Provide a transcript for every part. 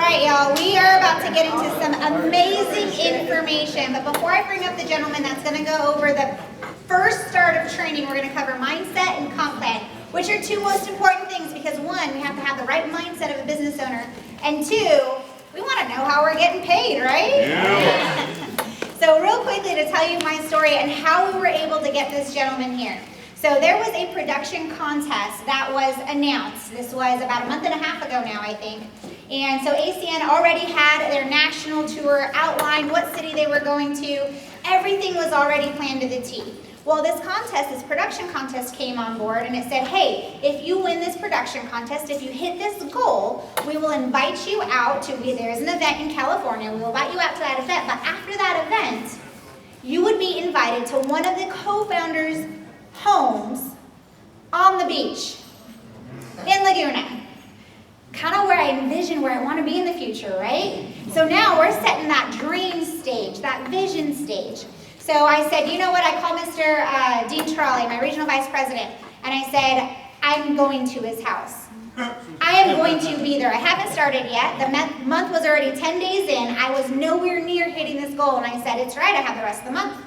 right, y'all, we are about to get into some amazing information, but before I bring up the gentleman that's going to go over the first start of training, we're going to cover mindset and comp plan, which are two most important things because one, we have to have the right mindset of a business owner, and two, we want to know how we're getting paid, right? Yeah. So real quickly to tell you my story and how we were able to get this gentleman here. So there was a production contest that was announced. This was about a month and a half ago now, I think. And so ACN already had their national tour outlined, what city they were going to. Everything was already planned to the T. Well, this contest, this production contest came on board and it said, hey, if you win this production contest, if you hit this goal, we will invite you out to, there's an event in California, we will invite you out to that event, but after that event, you would be invited to one of the co-founders' homes on the beach in Laguna. Kind of where I envision where I want to be in the future, right? So now we're setting that dream stage, that vision stage. So I said, you know what, I called Mr. Dean Trolley, my regional vice president, and I said, I'm going to his house. I am going to be there. I haven't started yet. The month was already 10 days in. I was nowhere near hitting this goal, and I said, it's right, I have the rest of the month.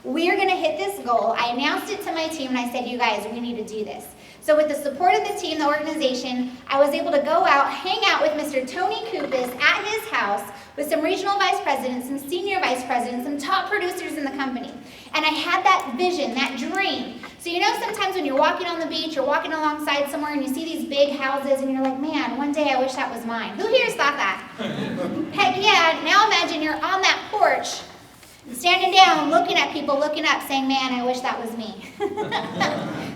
We're going to hit this goal. I announced it to my team, and I said, you guys, we need to do this. So with the support of the team, the organization, I was able to go out, hang out with Mr. Tony Cupisz at his house with some regional vice presidents, some senior vice presidents, some top producers in the company. And I had that vision, that dream. So you know sometimes when you're walking on the beach or walking alongside somewhere and you see these big houses and you're like, man, one day I wish that was mine. Who here's thought that? Heck yeah, now imagine you're on that porch, standing down, looking at people, looking up, saying, man, I wish that was me.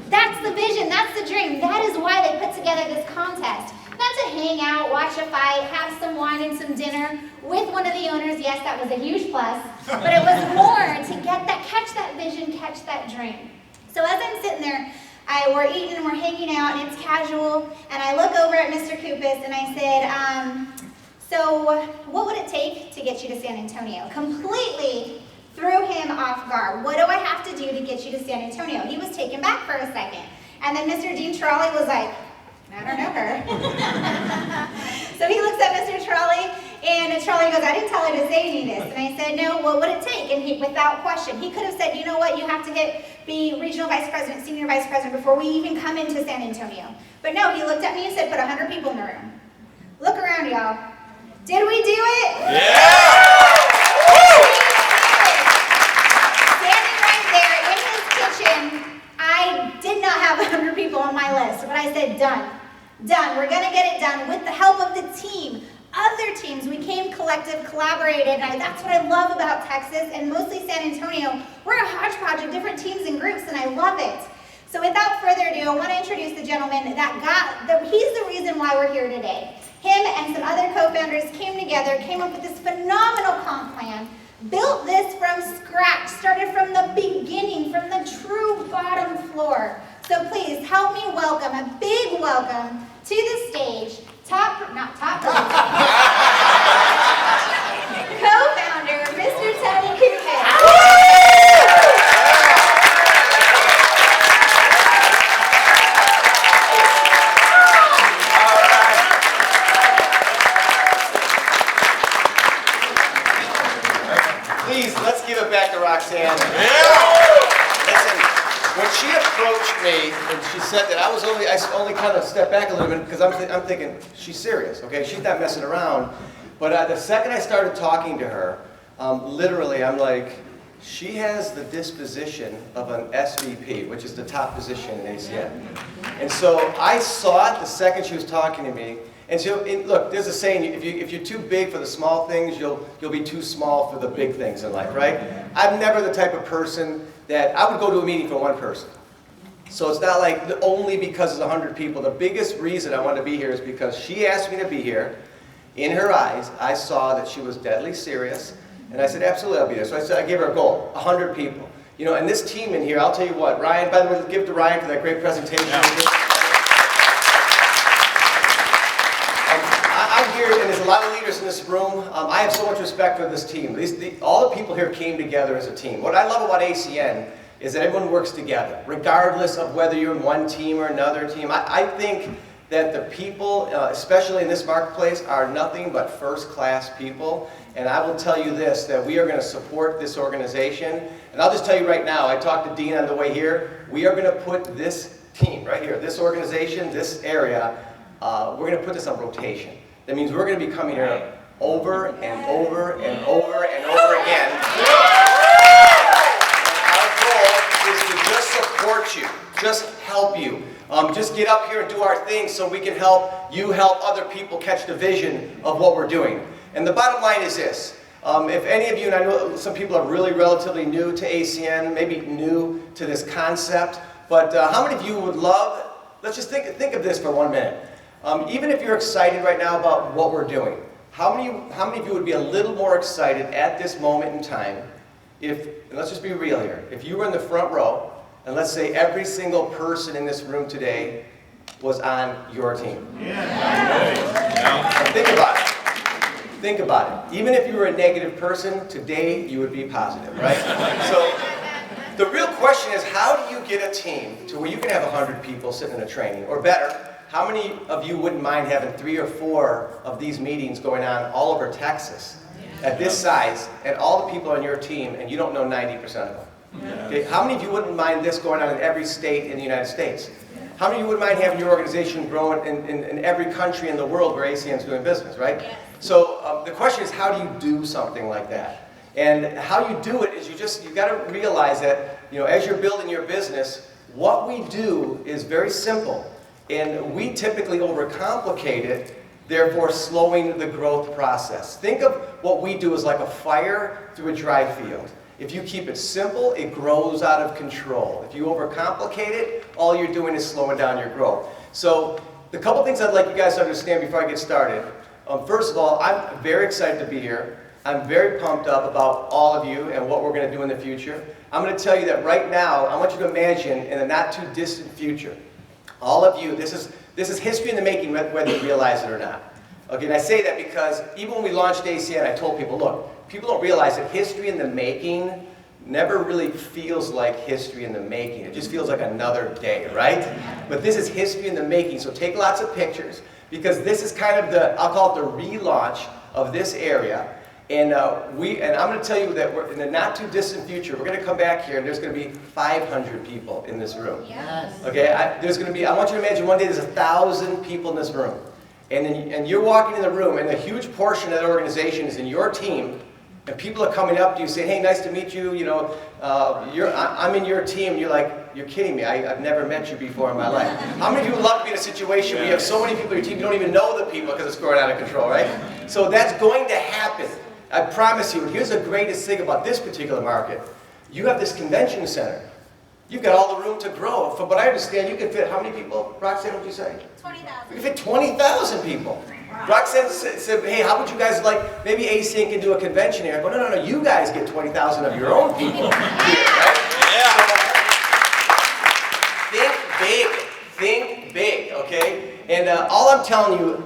That's the vision, that's the dream. That is why they put together this contest. Not to hang out, watch a fight, have some wine and some dinner with one of the owners. Yes, that was a huge plus. But it was more to get that, catch that vision, catch that dream. So as I'm sitting there, we're eating and we're hanging out and it's casual. And I look over at Mr. Cupisz and I said, so what would it take to get you to San Antonio? Completely threw him off guard. What do I have to do to get you to San Antonio? He was taken back for a second. And then Mr. Dean Trolley was like, I don't know her. So he looks at Mr. Trolley, and Trolley goes, I didn't tell her to say any of this. And I said, no, what would it take? And he, without question, he could have said, you know what, you have to be regional vice president, senior vice president before we even come into San Antonio. But no, he looked at me and said, put 100 people in the room. Look around, y'all. Did we do it? Yeah! Standing right there in his kitchen, I did not have 100 people on my list, but I said, done. Done. We're going to get it done with the help of the team. Other teams, we came collective, collaborated, and that's what I love about Texas, and mostly San Antonio. We're a hodgepodge of different teams and groups, and I love it. So without further ado, I want to introduce the gentleman he's the reason why we're here today. Him and some other co-founders came together, came up with this phenomenal comp plan, built this from scratch, started from the beginning, from the true bottom floor. So please help me welcome, a big welcome to the stage, co-founder, Mr. Tony Cupisz. Please, let's give it back to Roxanne. Yeah. Listen, when she approached me and she said that, I only kind of stepped back a little bit because I'm thinking, she's serious, okay? She's not messing around. But the second I started talking to her, literally I'm like, she has the disposition of an SVP, which is the top position in ACN. And so I saw it the second she was talking to me. And so, look, there's a saying, if you're too big for the small things, you'll be too small for the big things in life, right? I'm never the type of person that, I would go to a meeting for one person. So it's not like only because it's 100 people. The biggest reason I want to be here is because she asked me to be here. In her eyes, I saw that she was deadly serious. And I said, absolutely, I'll be there. So I gave her a goal, 100 people. You know, and this team in here, I'll tell you what, Ryan, by the way, give it to Ryan for that great presentation. Yeah. I'm here, and there's a lot of leaders in this room. I have so much respect for this team. All the people here came together as a team. What I love about ACN is that everyone works together, regardless of whether you're in one team or another team. I think that the people, especially in this marketplace, are nothing but first-class people. And I will tell you this, that we are going to support this organization. And I'll just tell you right now, I talked to Dean on the way here, we are going to put this team right here, this organization, this area, we're going to put this on rotation. That means we're going to be coming here over and over and over and over again. And our goal is to just support you, just help you. Just get up here and do our thing so we can help you help other people catch the vision of what we're doing. And the bottom line is this. If any of you, and I know some people are really relatively new to ACN, maybe new to this concept, but how many of you would love, let's just think of this for 1 minute. Even if you're excited right now about what we're doing, how many of you would be a little more excited at this moment in time if, and let's just be real here, if you were in the front row, and let's say every single person in this room today was on your team. Yeah. Think about it. Think about it. Even if you were a negative person, today you would be positive, right? So the real question is, how do you get a team to where you can have 100 people sitting in a training? Or better, how many of you wouldn't mind having 3 or 4 of these meetings going on all over Texas at this size, and all the people on your team, and you don't know 90% of them? Okay, how many of you wouldn't mind this going on in every state in the United States? How many of you wouldn't mind having your organization growing in every country in the world where ACN is doing business, right? So the question is, how do you do something like that? And how you do it is you've got to realize that, as you're building your business, what we do is very simple. And we typically overcomplicate it, therefore slowing the growth process. Think of what we do as like a fire through a dry field. If you keep it simple, it grows out of control. If you overcomplicate it, all you're doing is slowing down your growth. So the couple things I'd like you guys to understand before I get started. First of all, I'm very excited to be here. I'm very pumped up about all of you and what we're going to do in the future. I'm going to tell you that right now, I want you to imagine in the not too distant future, all of you, this is history in the making, whether you realize it or not. Okay, and I say that because even when we launched ACN, I told people, look, people don't realize that history in the making never really feels like history in the making. It just feels like another day, right? But this is history in the making, so take lots of pictures, because this is kind of I'll call it the relaunch of this area. And I'm going to tell you that we're in the not too distant future, we're going to come back here and there's going to be 500 people in this room. Yes. Okay, I want you to imagine one day there's 1,000 people in this room. And you're walking in the room, and a huge portion of that organization is in your team, and people are coming up to you saying, hey, nice to meet you, I'm in your team, and you're like, you're kidding me, I've never met you before in my life. How many of you would love to be in a situation where you have so many people in your team, you don't even know the people because it's growing out of control, right? So that's going to happen. I promise you. And here's the greatest thing about this particular market. You have this convention center. You've got all the room to grow. From what I understand, you can fit how many people? Roxanne, what did you say? 20,000. You can fit 20,000 people. Wow. Roxanne said, hey, how would you guys like, maybe ACN can do a convention here. I go, no, you guys get 20,000 of your own people here, right? Yeah. So, think big, okay? And all I'm telling you,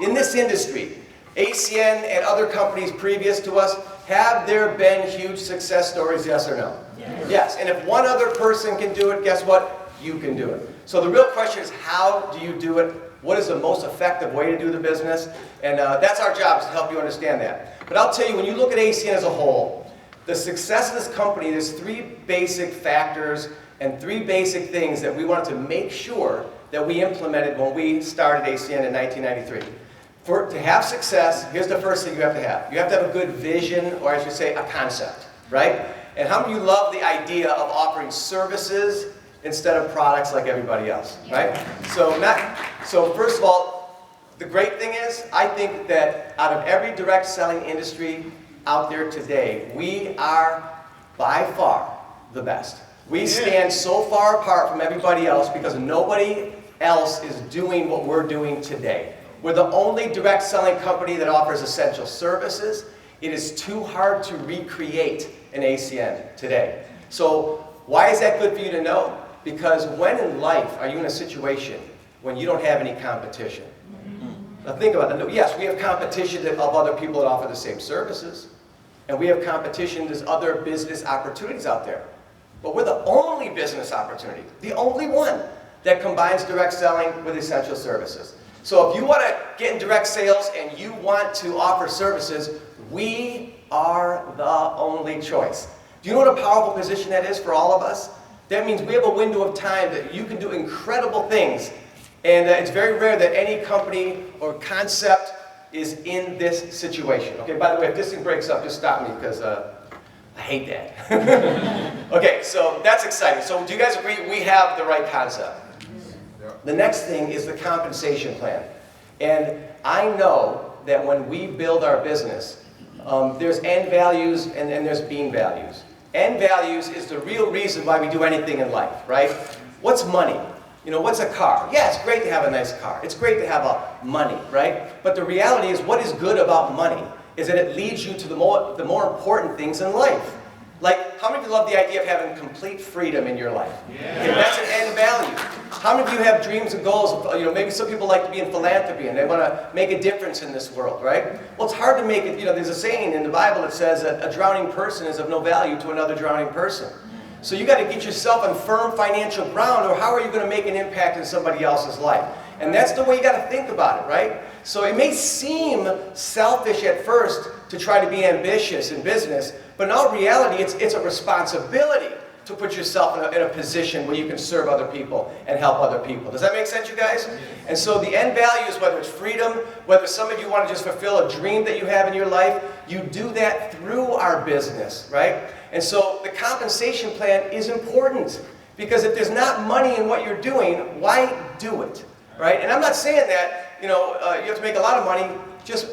in this industry, ACN and other companies previous to us, have there been huge success stories, yes or no? Yes. Yes, and if one other person can do it, guess what? You can do it. So the real question is, how do you do it? What is the most effective way to do the business? And that's our job, is to help you understand that. But I'll tell you, when you look at ACN as a whole, the success of this company, there's 3 basic factors and 3 basic things that we wanted to make sure that we implemented when we started ACN in 1993. To have success, here's the first thing you have to have. You have to have a good vision, or I should say a concept, right? And how many of you love the idea of offering services instead of products like everybody else, right? So first of all, the great thing is, I think that out of every direct selling industry out there today, we are by far the best. We stand so far apart from everybody else because nobody else is doing what we're doing today. We're the only direct selling company that offers essential services. It is too hard to recreate an ACN today. So why is that good for you to know? Because when in life are you in a situation when you don't have any competition? Now think about it. Yes, we have competition of other people that offer the same services. And we have competition, there's other business opportunities out there. But we're the only business opportunity, the only one that combines direct selling with essential services. So if you want to get in direct sales and you want to offer services, we are the only choice. Do you know what a powerful position that is for all of us? That means we have a window of time that you can do incredible things. And it's very rare that any company or concept is in this situation. Okay, by the way, if this thing breaks up, just stop me because I hate that. Okay, so that's exciting. So do you guys agree we have the right concept? The next thing is the compensation plan. And I know that when we build our business, there's end values and there's bean values. End values is the real reason why we do anything in life, right? What's money? You know, what's a car? Yeah, it's great to have a nice car. It's great to have money, right? But the reality is, what is good about money is that it leads you to the more important things in life. Like, how many of you love the idea of having complete freedom in your life? Yeah. Okay, that's an end value. How many of you have dreams and goals? You know, maybe some people like to be in philanthropy and they want to make a difference in this world, right? Well, it's hard to make it. You know, there's a saying in the Bible that says that a drowning person is of no value to another drowning person. So you got to get yourself on firm financial ground, or how are you going to make an impact in somebody else's life? And that's the way you got to think about it, right? So it may seem selfish at first to try to be ambitious in business, but in all reality, it's a responsibility to put yourself in a position where you can serve other people and help other people. Does that make sense, you guys? And so the end values, whether it's freedom, whether some of you want to just fulfill a dream that you have in your life, you do that through our business, right? And so the compensation plan is important, because if there's not money in what you're doing, why do it, right? And I'm not saying that, you know, you have to make a lot of money,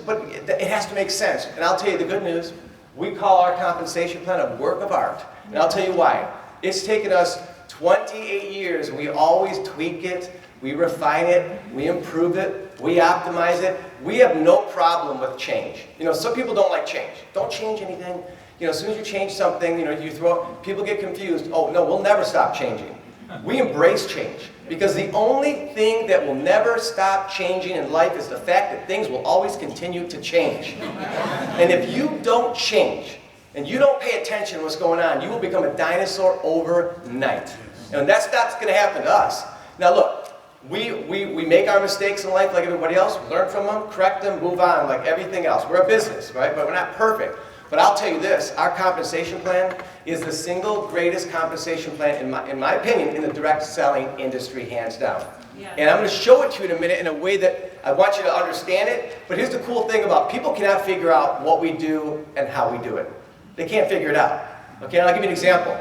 but it has to make sense. And I'll tell you the good news, we call our compensation plan a work of art. And I'll tell you why. It's taken us 28 years, and we always tweak it, we refine it, we improve it, we optimize it. We have no problem with change. You know, some people don't like change. Don't change anything. You know, as soon as you change something, you know, people get confused. Oh, no, we'll never stop changing. We embrace change, because the only thing that will never stop changing in life is the fact that things will always continue to change. And if you don't change, and you don't pay attention to what's going on, you will become a dinosaur overnight. And that's not going to happen to us. Now look, we make our mistakes in life like everybody else, learn from them, correct them, move on like everything else. We're a business, right? But we're not perfect. But I'll tell you this, our compensation plan is the single greatest compensation plan, in my opinion, in the direct selling industry, hands down. Yeah. And I'm going to show it to you in a minute in a way that I want you to understand it. But here's the cool thing about people cannot figure out what we do and how we do it. They can't figure it out. Okay, and I'll give you an example.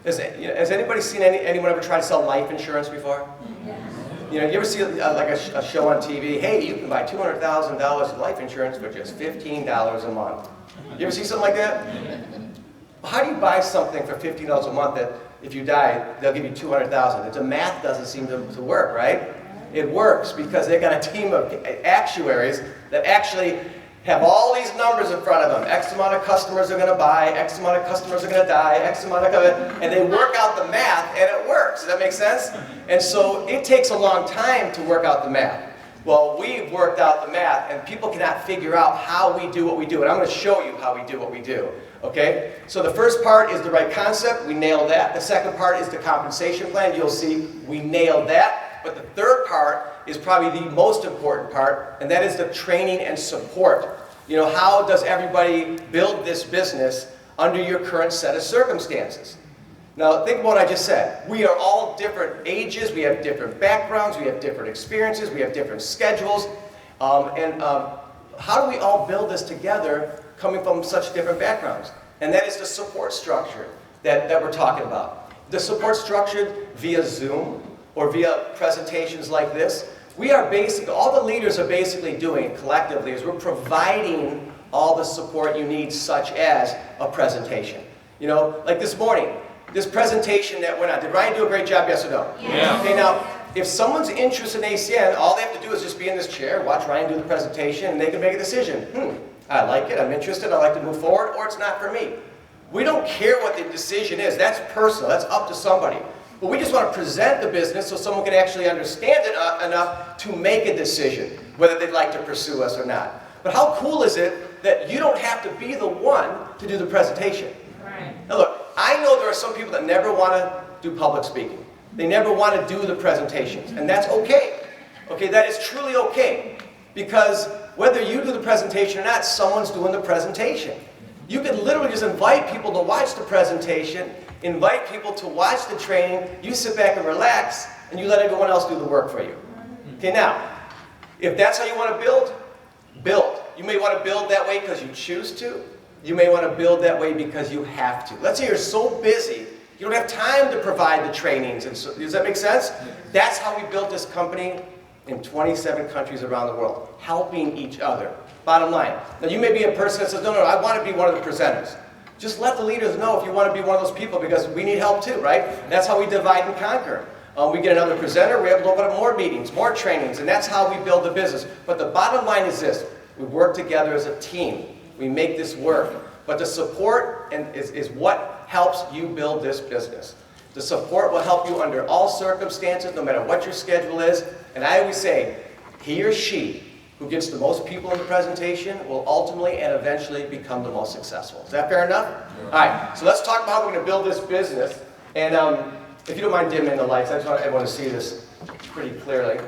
Has anybody seen anyone ever try to sell life insurance before? You know, you ever see like a show on TV? Hey, you can buy $200,000 of life insurance for just $15 a month. You ever see something like that? How do you buy something for $15 a month that if you die, they'll give you $200,000? The math doesn't seem to work, right? It works because they've got a team of actuaries that actually have all these numbers in front of them. X amount of customers are going to buy, X amount of customers are going to die, X amount of, and they work out the math, and it works. Does that make sense? And so it takes a long time to work out the math. Well, we've worked out the math, and people cannot figure out how we do what we do. And I'm going to show you how we do what we do. Okay? So the first part is the right concept. We nailed that. The second part is the compensation plan. You'll see we nailed that. But the third part is probably the most important part, and that is the training and support. You know, how does everybody build this business under your current set of circumstances? Now, think about what I just said. We are all different ages, we have different backgrounds, we have different experiences, we have different schedules. How do we all build this together coming from such different backgrounds? And that is the support structure that we're talking about. The support structure via Zoom or via presentations like this. We are basically, all the leaders are basically doing collectively is we're providing all the support you need, such as a presentation. You know, like this morning, this presentation that went on, did Ryan do a great job, yes or no? Yeah. Okay, now, if someone's interested in ACN, all they have to do is just be in this chair, watch Ryan do the presentation, and they can make a decision. I like it, I'm interested, I'd like to move forward, or it's not for me. We don't care what the decision is, that's personal, that's up to somebody. But we just want to present the business so someone can actually understand it enough to make a decision, whether they'd like to pursue us or not. But how cool is it that you don't have to be the one to do the presentation? Right. Now look, I know there are some people that never want to do public speaking. They never want to do the presentations, and that's okay. Okay, that is truly okay, because whether you do the presentation or not, someone's doing the presentation. You can literally just invite people to watch the presentation, invite people to watch the training, you sit back and relax, and you let everyone else do the work for you. Okay, now, if that's how you want to build, build. You may want to build that way because you choose to. You may want to build that way because you have to. Let's say you're so busy, you don't have time to provide the trainings. And so, does that make sense? That's how we built this company in 27 countries around the world, helping each other. Bottom line. Now, you may be a person that says, no, I want to be one of the presenters. Just let the leaders know if you want to be one of those people, because we need help too, right? That's how we divide and conquer. We get another presenter, we're able to open up more meetings, more trainings, and that's how we build the business. But the bottom line is this: we work together as a team. We make this work. But the support is what helps you build this business. The support will help you under all circumstances, no matter what your schedule is. And I always say, he or she who gets the most people in the presentation will ultimately and eventually become the most successful. Is that fair enough? Yeah. All right, so let's talk about how we're going to build this business. And if you don't mind dimming the lights, I just want everyone to see this pretty clearly.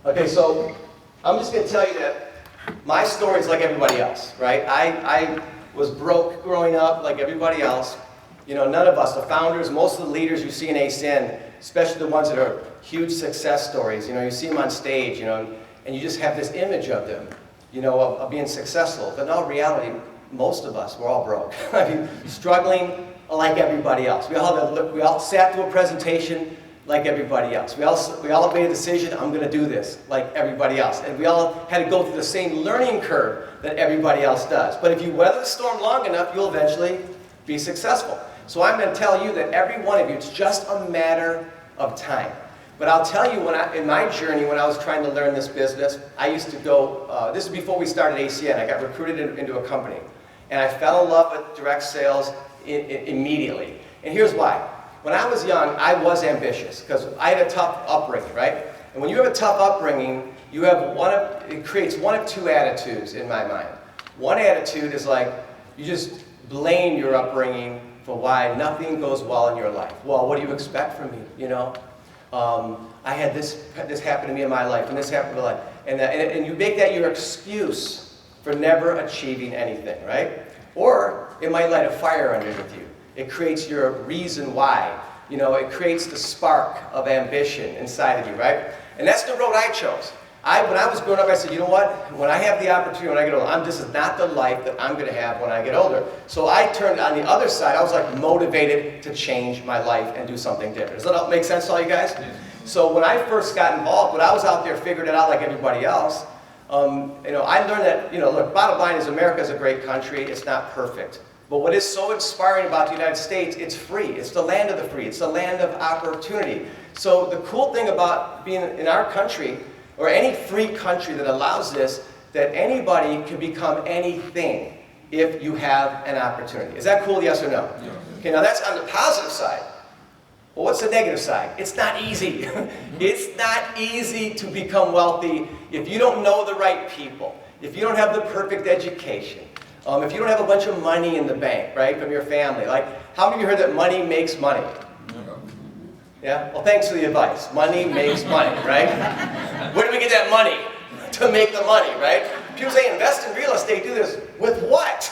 Okay, so I'm just going to tell you that my story is like everybody else, right? I was broke growing up like everybody else. You know, none of us, the founders, most of the leaders you see in ACN, especially the ones that are huge success stories, you know, you see them on stage, you know, and you just have this image of them, you know, of being successful. But in all reality, most of us, we're all broke. I mean, struggling like everybody else. We all sat through a presentation like everybody else. We all made a decision, I'm going to do this like everybody else. And we all had to go through the same learning curve that everybody else does. But if you weather the storm long enough, you'll eventually be successful. So I'm going to tell you that every one of you, it's just a matter of time. But I'll tell you, in my journey, when I was trying to learn this business, I used to go, this is before we started ACN, I got recruited into a company. And I fell in love with direct sales immediately. And here's why. When I was young, I was ambitious, because I had a tough upbringing, right? And when you have a tough upbringing, it creates one of two attitudes in my mind. One attitude is like, you just blame your upbringing for why nothing goes well in your life. Well, what do you expect from me, you know? I had this happen to me in my life, and this happened in my life. And you make that your excuse for never achieving anything, right? Or it might light a fire underneath you. It creates your reason why. You know, it creates the spark of ambition inside of you, right? And that's the road I chose. When I was growing up, I said, you know what? When I have the opportunity when I get older, this is not the life that I'm going to have when I get older. So I turned on the other side. I was like motivated to change my life and do something different. Does that make sense to all you guys? Yeah. So when I first got involved, when I was out there figuring it out like everybody else, you know, I learned that, you know, look, bottom line is America is a great country. It's not perfect. But what is so inspiring about the United States, it's free. It's the land of the free. It's the land of opportunity. So the cool thing about being in our country, or any free country that allows this, that anybody can become anything if you have an opportunity. Is that cool, yes or no? Yeah. Okay, now that's on the positive side. Well, what's the negative side? It's not easy. It's not easy to become wealthy if you don't know the right people, if you don't have the perfect education, if you don't have a bunch of money in the bank, right, from your family. Like, how many of you heard that money makes money? Yeah? Well, thanks for the advice. Money makes money, right? Where do we get that money? To make the money, right? People say invest in real estate, do this. With what?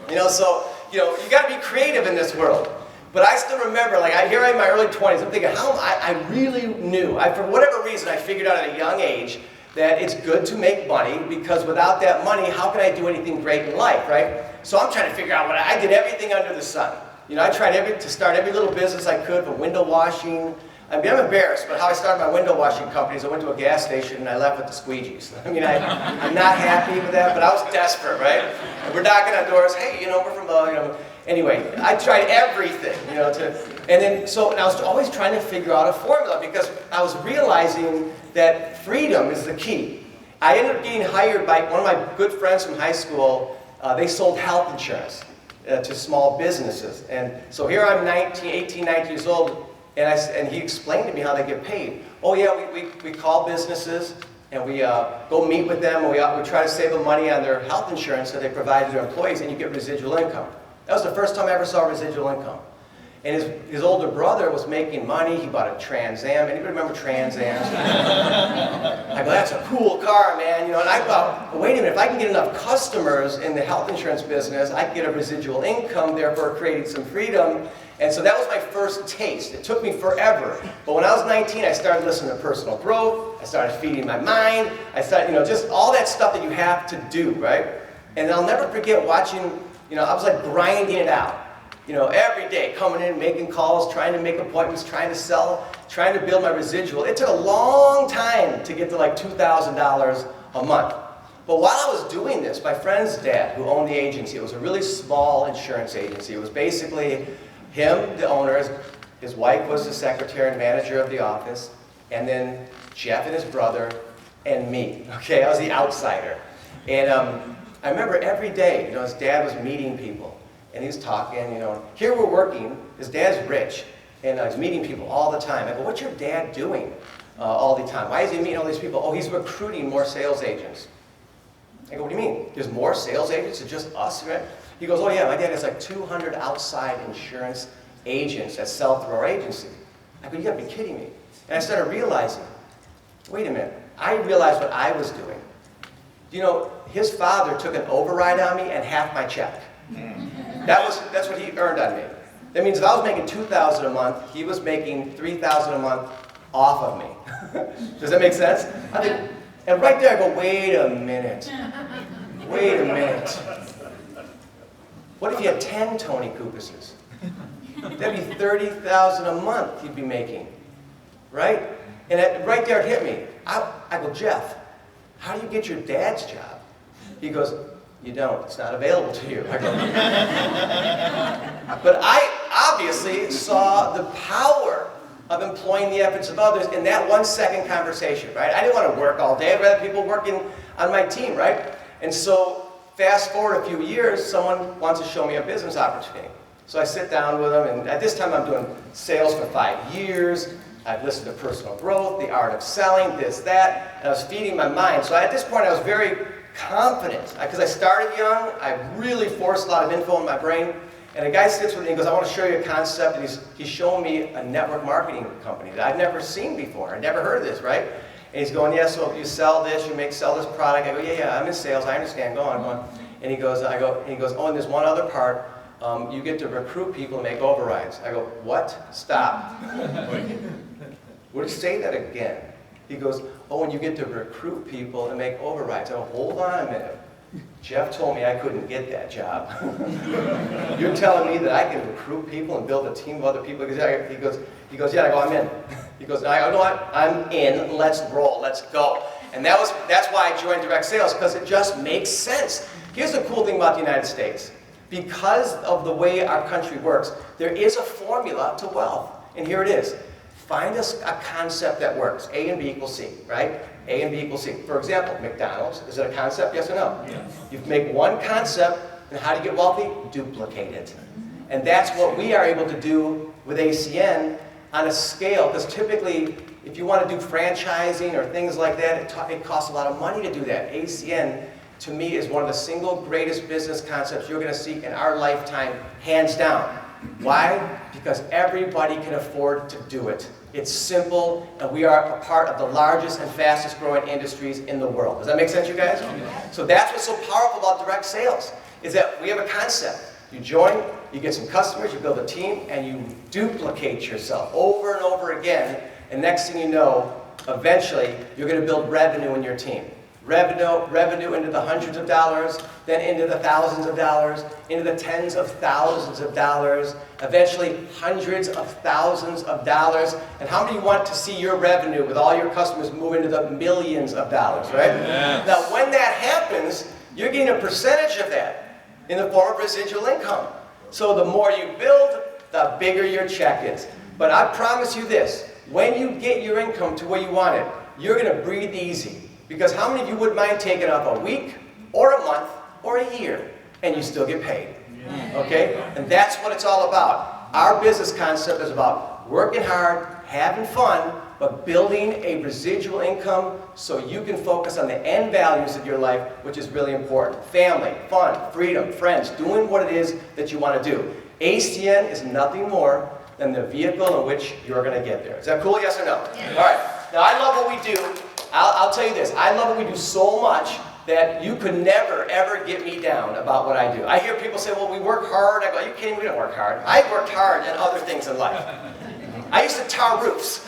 You know, so, you know, you got to be creative in this world. But I still remember, like, here I am in my early 20s, I'm thinking, I really knew, for whatever reason, I figured out at a young age that it's good to make money, because without that money, how can I do anything great in life, right? So I'm trying to figure out I did everything under the sun. You know, I tried to start every little business I could, from window washing. I mean, I'm embarrassed, but how I started my window washing company is I went to a gas station and I left with the squeegees. I mean, I'm not happy with that, but I was desperate, right? And we're knocking on doors, hey, you know, we're from, you know. Anyway, I tried everything, you know, and I was always trying to figure out a formula, because I was realizing that freedom is the key. I ended up getting hired by one of my good friends from high school. They sold health insurance to small businesses. And so here I'm 18, 19 years old, and he explained to me how they get paid. Oh yeah, we call businesses, and we go meet with them, and we try to save them money on their health insurance that they provide to their employees, and you get residual income. That was the first time I ever saw residual income. And his older brother was making money. He bought a Trans Am. Anybody remember Trans Ams? I go, that's a cool car, man. You know, and I thought, well, wait a minute, if I can get enough customers in the health insurance business, I can get a residual income, therefore creating some freedom. And so that was my first taste. It took me forever. But when I was 19, I started listening to personal growth. I started feeding my mind. I started, you know, just all that stuff that you have to do, right? And I'll never forget watching, you know, I was like grinding it out. You know, every day, coming in, making calls, trying to make appointments, trying to sell, trying to build my residual. It took a long time to get to like $2,000 a month. But while I was doing this, my friend's dad, who owned the agency, it was a really small insurance agency. It was basically him, the owner, his wife was the secretary and manager of the office, and then Jeff and his brother, and me. Okay, I was the outsider. And I remember every day, you know, his dad was meeting people. And he's talking, you know, here we're working, his dad's rich, and he's meeting people all the time. I go, what's your dad doing all the time? Why is he meeting all these people? Oh, he's recruiting more sales agents. I go, what do you mean? There's more sales agents than just us, right? He goes, oh yeah, my dad has like 200 outside insurance agents that sell through our agency. I go, you gotta be kidding me. And I started realizing, wait a minute, I realized what I was doing. You know, his father took an override on me and half my check. That's what he earned on me. That means if I was making $2,000 a month, he was making $3,000 a month off of me. Does that make sense? I think, and right there I go, wait a minute. Wait a minute. What if you had 10 Tony Cupishes? That'd be $30,000 a month you'd be making, right? And right there it hit me. I go, Jeff, how do you get your dad's job? He goes, you don't. It's not available to you. I go, but I obviously saw the power of employing the efforts of others in that 1 second conversation, right? I didn't want to work all day. I'd rather people working on my team, right? And so fast forward a few years, someone wants to show me a business opportunity. So I sit down with them, and at this time I'm doing sales for 5 years. I've listened to personal growth, the art of selling, this, that, and I was feeding my mind. So at this point I was very confident, because I started young. I really forced a lot of info in my brain. And a guy sits with me and goes, I want to show you a concept. And he's showing me a network marketing company that I've never seen before. I'd never heard of this, right? And he's going, yeah, so if you sell this, sell this product. I go, yeah, I'm in sales. I understand. Go on, go on. And he goes, oh, and there's one other part. You get to recruit people and make overrides. I go, what? Stop. Would you say that again? He goes, oh, and you get to recruit people and make overrides. I go, hold on a minute. Jeff told me I couldn't get that job. You're telling me that I can recruit people and build a team of other people? He goes, yeah. I go, I'm in. He goes, no, I go, I'm in. Let's roll. Let's go. And that's why I joined direct sales, because it just makes sense. Here's the cool thing about the United States. Because of the way our country works, there is a formula to wealth. And here it is. Find us a concept that works. A and B equals C, right? A and B equals C. For example, McDonald's. Is it a concept, yes or no? Yes. You make one concept, and how do you get wealthy? Duplicate it. And that's what we are able to do with ACN on a scale, because typically, if you want to do franchising or things like that, it costs a lot of money to do that. ACN, to me, is one of the single greatest business concepts you're going to see in our lifetime, hands down. Why? Because everybody can afford to do it. It's simple, and we are a part of the largest and fastest growing industries in the world. Does that make sense, you guys? So that's what's so powerful about direct sales, is that we have a concept. You join, you get some customers, you build a team, and you duplicate yourself over and over again, and next thing you know, eventually, you're going to build revenue in your team. Revenue into the hundreds of dollars, then into the thousands of dollars, into the tens of thousands of dollars, eventually hundreds of thousands of dollars. And how many want to see your revenue with all your customers move into the millions of dollars, right? Yes. Now, when that happens, you're getting a percentage of that in the form of residual income. So the more you build, the bigger your check is. But I promise you this, when you get your income to where you want it, you're going to breathe easy. Because how many of you wouldn't mind taking off a week, or a month, or a year, and you still get paid? Okay? And that's what it's all about. Our business concept is about working hard, having fun, but building a residual income so you can focus on the end values of your life, which is really important. Family, fun, freedom, friends, doing what it is that you want to do. ACN is nothing more than the vehicle in which you're going to get there. Is that cool? Yes or no? Yes. All right. Now, I love what we do. I'll tell you this. I love what we do so much that you could never, ever get me down about what I do. I hear people say, well, we work hard. I go, are you kidding? We don't work hard. I worked hard in other things in life. I used to tar roofs.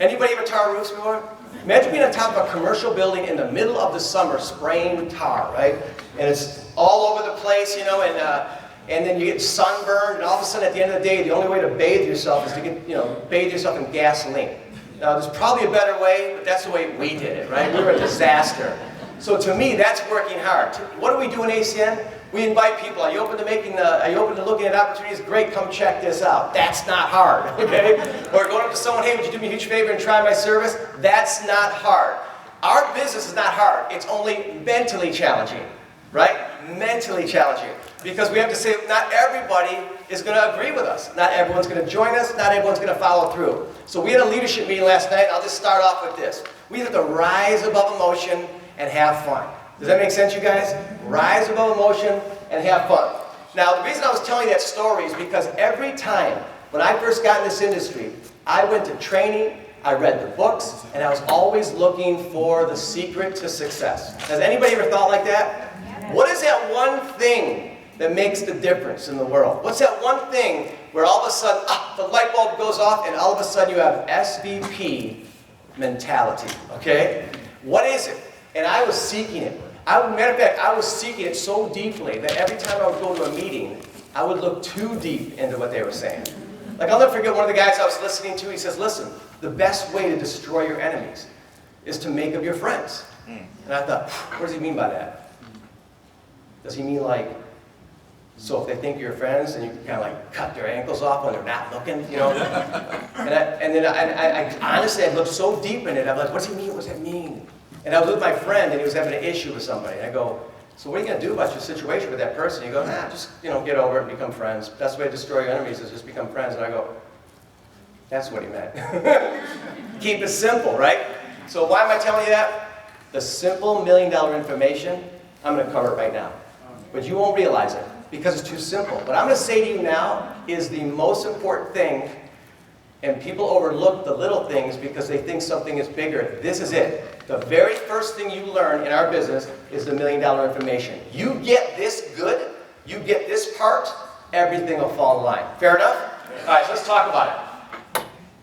Anybody ever tar roofs before? Imagine being on top of a commercial building in the middle of the summer spraying tar, right? And it's all over the place, you know, and then you get sunburned, and all of a sudden at the end of the day, the only way to bathe yourself is to get, bathe yourself in gasoline. Now, there's probably a better way, but that's the way we did it, right? We were a disaster. So to me, that's working hard. What do we do in ACN? We invite people. Are you open to looking at opportunities? Great, come check this out. That's not hard, okay? Or going up to someone, hey, would you do me a huge favor and try my service? That's not hard. Our business is not hard. It's only mentally challenging, right? Mentally challenging. Because we have to say not everybody is going to agree with us. Not everyone's going to join us. Not everyone's going to follow through. So we had a leadership meeting last night. I'll just start off with this. We have to rise above emotion and have fun. Does that make sense, you guys? Rise above emotion and have fun. Now, the reason I was telling that story is because every time when I first got in this industry, I went to training, I read the books, and I was always looking for the secret to success. Has anybody ever thought like that? What is that one thing that makes the difference in the world? What's that one thing where all of a sudden, the light bulb goes off and all of a sudden you have SVP mentality, okay? What is it? And I was seeking it. Matter of fact, I was seeking it so deeply that every time I would go to a meeting, I would look too deep into what they were saying. Like, I'll never forget one of the guys I was listening to, he says, listen, the best way to destroy your enemies is to make of your friends. And I thought, what does he mean by that? Does he mean like, so if they think you're friends, and you kind of like cut their ankles off when they're not looking, you know? And then I honestly, I looked so deep in it, I'm like, what does he mean? What does that mean? And I was with my friend, and he was having an issue with somebody. And I go, so what are you going to do about your situation with that person? He goes, just, get over it and become friends. Best way to destroy your enemies is just become friends. And I go, that's what he meant. Keep it simple, right? So why am I telling you that? The simple $1 million information, I'm going to cover it right now. But you won't realize it because it's too simple. What I'm going to say to you now is the most important thing, and people overlook the little things because they think something is bigger. This is it. The very first thing you learn in our business is the $1 million information. You get this good, you get this part, everything will fall in line. Fair enough? All right, so let's talk about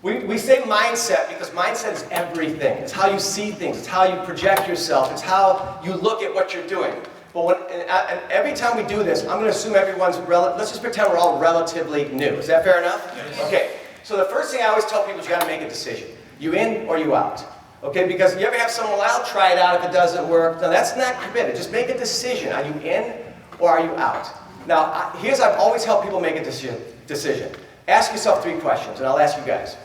it. We say mindset because mindset is everything. It's how you see things. It's how you project yourself. It's how you look at what you're doing. But and every time we do this, I'm going to assume everyone's let's just pretend we're all relatively new. Is that fair enough? Yes. Okay. So the first thing I always tell people is you got to make a decision. You in or you out? Okay, because you ever have someone, well, I'll try it out if it doesn't work. No, that's not committed. Just make a decision. Are you in or are you out? Now, I've always helped people make a decision. Ask yourself 3 questions, and I'll ask you guys.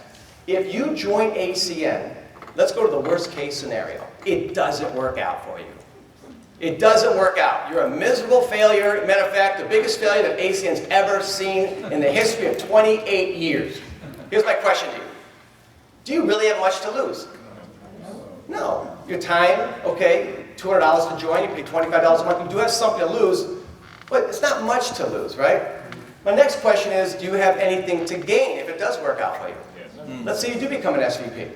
If you join ACN, let's go to the worst case scenario. It doesn't work out for you. It doesn't work out. You're a miserable failure. Matter of fact, the biggest failure that ACN's ever seen in the history of 28 years. Here's my question to you. Do you really have much to lose? No. Your time, okay, $200 to join, you pay $25 a month. You do have something to lose, but it's not much to lose, right? My next question is, do you have anything to gain if it does work out for you? Yes. Let's say you do become an SVP.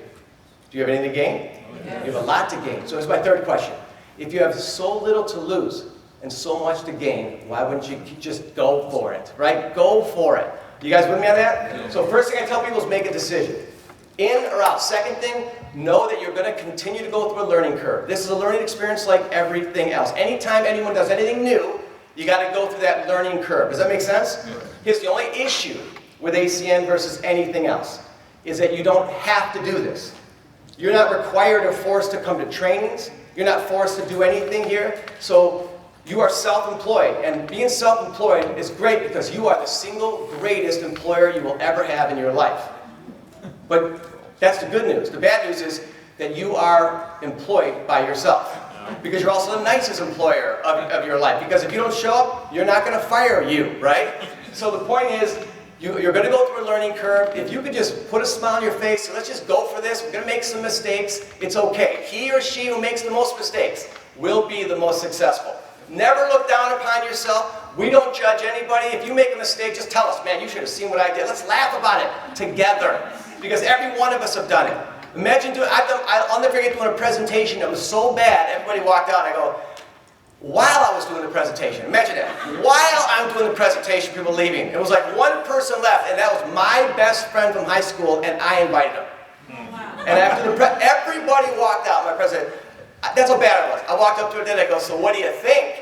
Do you have anything to gain? Yes. You have a lot to gain. So here's my third question. If you have so little to lose and so much to gain, why wouldn't you just go for it, right? Go for it. You guys with me on that? Yes. So first thing I tell people is make a decision. In or out. Second thing, know that you're going to continue to go through a learning curve. This is a learning experience like everything else. Anytime anyone does anything new, you got to go through that learning curve. Does that make sense? Yeah. Here's the only issue with ACN versus anything else, is that you don't have to do this. You're not required or forced to come to trainings. You're not forced to do anything here. So you are self-employed, and being self-employed is great because you are the single greatest employer you will ever have in your life. But that's the good news. The bad news is that you are employed by yourself. Because you're also the nicest employer of your life. Because if you don't show up, you're not going to fire you, right? So the point is, you're going to go through a learning curve. If you could just put a smile on your face, and let's just go for this. We're going to make some mistakes. It's okay. He or she who makes the most mistakes will be the most successful. Never look down upon yourself. We don't judge anybody. If you make a mistake, just tell us, man, you should have seen what I did. Let's laugh about it together, because every one of us have done it. Imagine doing, I'll never forget doing a presentation that was so bad, everybody walked out, and I go, while I was doing the presentation, imagine that, while I'm doing the presentation, people leaving, it was like one person left, and that was my best friend from high school, and I invited him. And after everybody walked out, my president, that's how bad it was. I walked up to her and I go, so what do you think?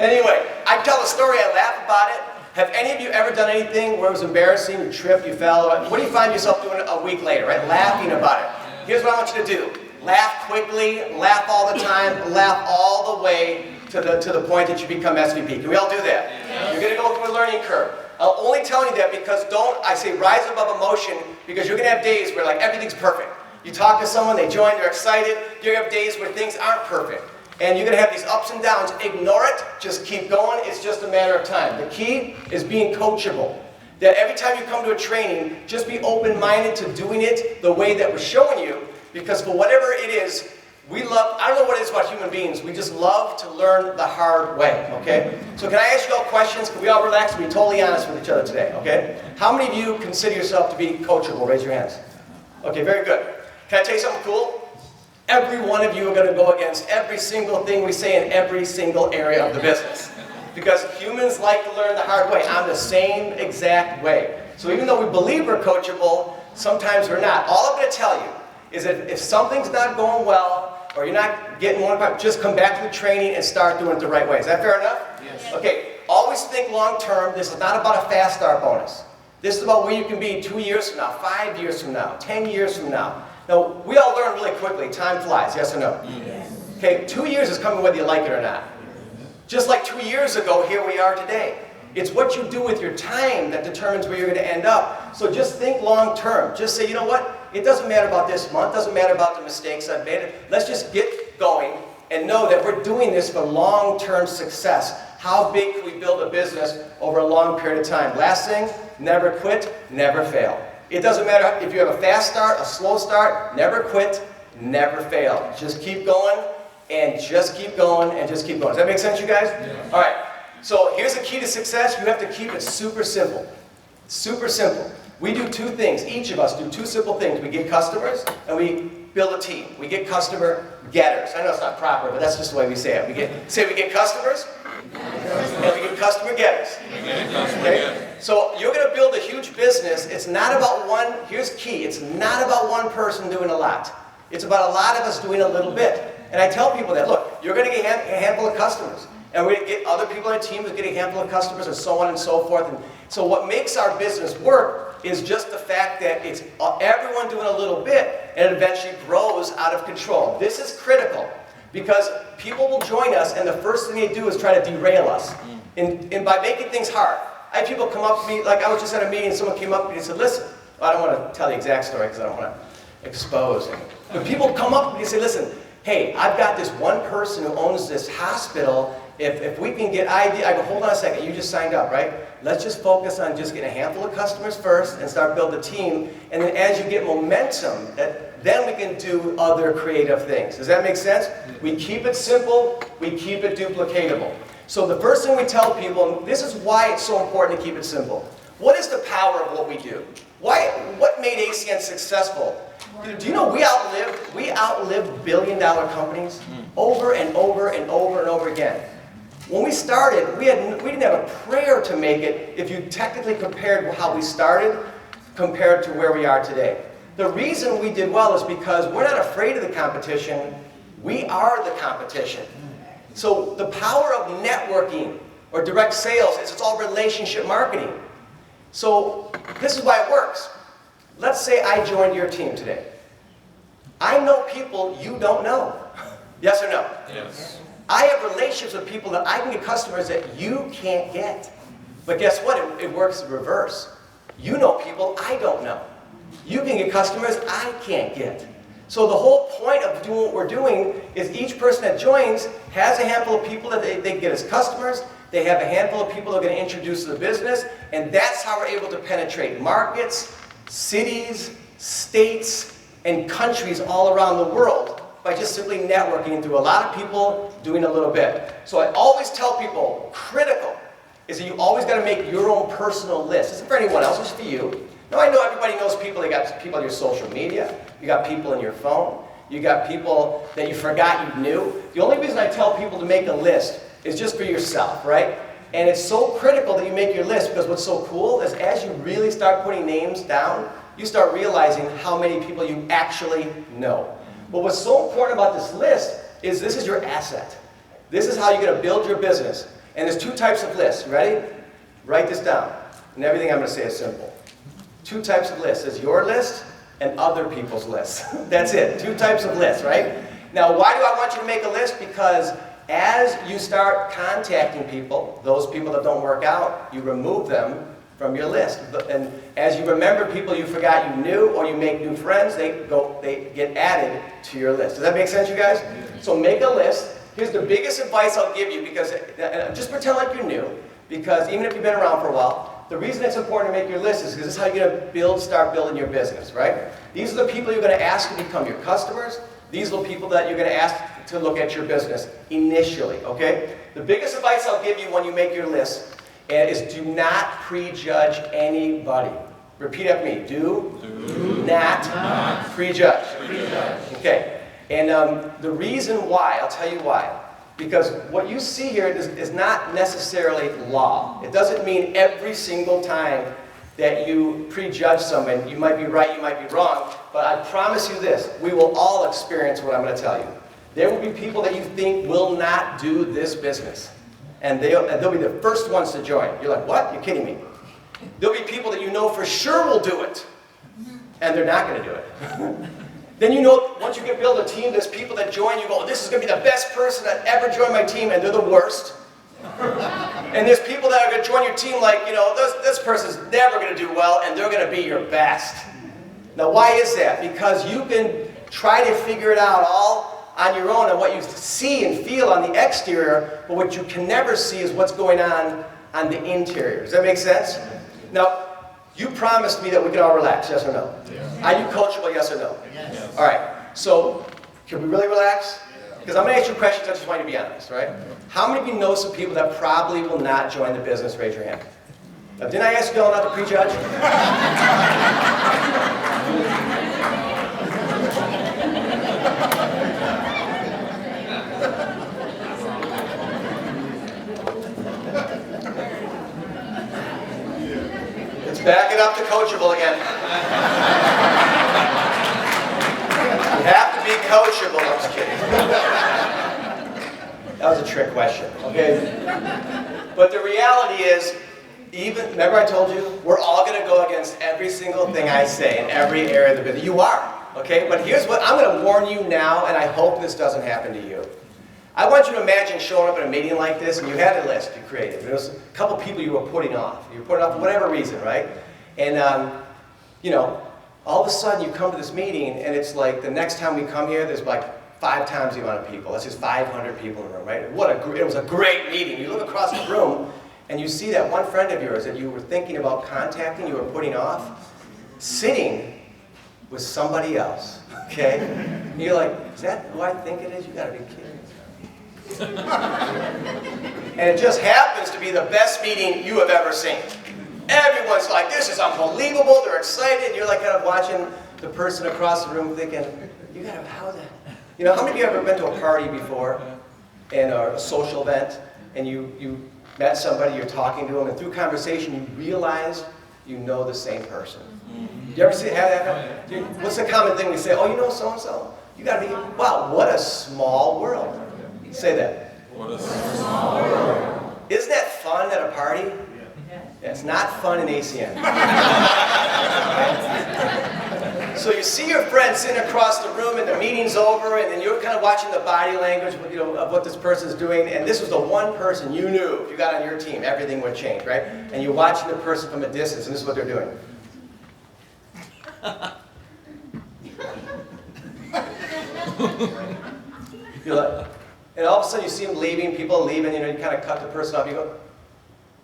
Anyway, I tell a story, I laugh about it. Have any of you ever done anything where it was embarrassing, you tripped, you fell? What do you find yourself doing a week later, right? Laughing about it. Here's what I want you to do. Laugh quickly, laugh all the time, laugh all the way to the point that you become SVP. Can we all do that? Yes. You're going to go through a learning curve. I'll only tell you that because I say rise above emotion, because you're going to have days where like everything's perfect. You talk to someone, they join, they're excited. You're going to have days where things aren't perfect. And you're going to have these ups and downs. Ignore it. Just keep going. It's just a matter of time. The key is being coachable. That every time you come to a training, just be open-minded to doing it the way that we're showing you. Because for whatever it is, we love, I don't know what it is about human beings, we just love to learn the hard way, okay? So can I ask you all questions? Can we all relax and be totally honest with each other today, okay? How many of you consider yourself to be coachable? Raise your hands. Okay, very good. Can I tell you something cool? Every one of you are going to go against every single thing we say in every single area of the business. Because humans like to learn the hard way. I'm the same exact way. So even though we believe we're coachable, sometimes we're not. All I'm going to tell you is that if something's not going well, or you're not getting one part, just come back to the training and start doing it the right way. Is that fair enough? Yes. Okay, always think long term. This is not about a fast start bonus. This is about where you can be 2 years from now, 5 years from now, 10 years from now. Now, we all learn really quickly. Time flies, yes or no? Yes. Okay, 2 years is coming whether you like it or not. Just like 2 years ago, here we are today. It's what you do with your time that determines where you're going to end up. So just think long term. Just say, you know what? It doesn't matter about this month. It doesn't matter about the mistakes I've made. Let's just get going and know that we're doing this for long-term success. How big can we build a business over a long period of time? Last thing, never quit, never fail. It doesn't matter if you have a fast start, a slow start, never quit, never fail. Just keep going and just keep going and just keep going. Does that make sense, you guys? Yeah. All right. So here's the key to success. You have to keep it super simple. Super simple. We do two things. Each of us do two simple things. We get customers and we build a team. We get customer getters. I know it's not proper, but that's just the way we say it. We get customers and we get customer getters. Okay? So you're going to build a huge business. It's not about one, here's key, it's not about one person doing a lot. It's about a lot of us doing a little bit. And I tell people that, look, you're going to get a handful of customers. And we're going to get other people on the team who get a handful of customers and so on and so forth. And so what makes our business work is just the fact that it's everyone doing a little bit and it eventually grows out of control. This is critical because people will join us and the first thing they do is try to derail us. And by making things hard. I had people come up to me, like I was just at a meeting and someone came up to me and said, listen, I don't want to tell the exact story because I don't want to expose him. But people come up to me and say, listen, hey, I've got this one person who owns this hospital. If we can get ID, I go, hold on a second, you just signed up, right? Let's just focus on just getting a handful of customers first and start building a team. And then as you get momentum, then we can do other creative things. Does that make sense? We keep it simple, we keep it duplicatable. So the first thing we tell people, and this is why it's so important to keep it simple. What is the power of what we do? What made ACN successful? Do you know we outlived billion-dollar companies over and over and over and over again. When we started, we didn't have a prayer to make it if you technically compared how we started compared to where we are today. The reason we did well is because we're not afraid of the competition. We are the competition. So the power of networking or direct sales is it's all relationship marketing. So this is why it works. Let's say I joined your team today. I know people you don't know. Yes or no? Yes. I have relationships with people that I can get customers that you can't get. But guess what? It works in reverse. You know people I don't know. You can get customers I can't get. So the whole point of doing what we're doing is each person that joins has a handful of people that they get as customers. They have a handful of people they're going to introduce to the business. And that's how we're able to penetrate markets, cities, states, and countries all around the world by just simply networking through a lot of people doing a little bit. So I always tell people, critical is that you always got to make your own personal list. This isn't for anyone else, it's for you. Now I know everybody knows people. You got people on your social media, you got people in your phone, you got people that you forgot you knew. The only reason I tell people to make a list is just for yourself, right? And it's so critical that you make your list, because what's so cool is as you really start putting names down, you start realizing how many people you actually know. But what's so important about this list is this is your asset. This is how you're going to build your business. And there's two types of lists. Ready? Write this down. And everything I'm going to say is simple. Two types of lists. There's your list and other people's lists. That's it. Two types of lists, right? Now, why do I want you to make a list? Because as you start contacting people, those people that don't work out, you remove them from your list. And as you remember people you forgot you knew, or you make new friends, they get added to your list. Does that make sense, you guys? So make a list. Here's the biggest advice I'll give you, because just pretend like you're new, because even if you've been around for a while, the reason it's important to make your list is because this is how you're going to start building your business, right? These are the people you're going to ask to become your customers. These are the people that you're going to ask to look at your business initially, okay? The biggest advice I'll give you when you make your list is do not prejudge anybody. Repeat after me. Do not prejudge. Okay. And the reason why, I'll tell you why. Because what you see here is not necessarily law. It doesn't mean every single time that you prejudge someone, you might be right, you might be wrong, but I promise you this, we will all experience what I'm going to tell you. There will be people that you think will not do this business. And they'll be the first ones to join. You're like, what? You're kidding me. There'll be people that you know for sure will do it, and they're not going to do it. Then you know, once you build a team, there's people that join, you go, this is going to be the best person that ever joined my team, and they're the worst. And there's people that are going to join your team like, you know, this person's never going to do well, and they're going to be your best. Now, why is that? Because you can try to figure it out all on your own and what you see and feel on the exterior, but what you can never see is what's going on the interior. Does that make sense? Now, you promised me that we could all relax, yes or no? Yes. Are you coachable, yes or no? Yes. All right, so can we really relax? Because I'm going to ask you questions, I just want you to be honest, right? How many of you know some people that probably will not join the business? Raise your hand. Now, didn't I ask you all not to prejudge? Back it up to coachable again. You have to be coachable. I'm just kidding. That was a trick question, okay? But the reality is, remember I told you, we're all going to go against every single thing I say in every area of the business. You are, okay? But here's what, I'm going to warn you now, and I hope this doesn't happen to you. I want you to imagine showing up at a meeting like this, and you had a list you created. There was a couple people you were putting off. You were putting off for whatever reason, right? And, you know, all of a sudden you come to this meeting, and it's like the next time we come here, there's like 5 times the amount of people. That's just 500 people in the room, right? It was a great meeting. You look across the room, and you see that one friend of yours that you were thinking about contacting, you were putting off, sitting with somebody else, okay? And you're like, is that who I think it is? You gotta be kidding. And it just happens to be the best meeting you have ever seen. Everyone's like, this is unbelievable, they're excited, and you're like kind of watching the person across the room thinking, you gotta, how the, you know, how many of you have ever been to a party before, and a social event, and you met somebody, you're talking to them, and through conversation you realize you know the same person. Do you ever have that? What's the common thing we say? Oh, you know so-and-so? You gotta be, wow, what a small world. Say that. What a small world. Isn't that fun at a party? Yeah, it's not fun in ACN. So you see your friend sitting across the room and the meeting's over, and then you're kind of watching the body language, you know, of what this person's doing, and this was the one person you knew, if you got on your team, everything would change, right? And you're watching the person from a distance, and this is what they're doing. You're like, and all of a sudden you see them leaving, people leaving, you know, you kind of cut the person off, you go,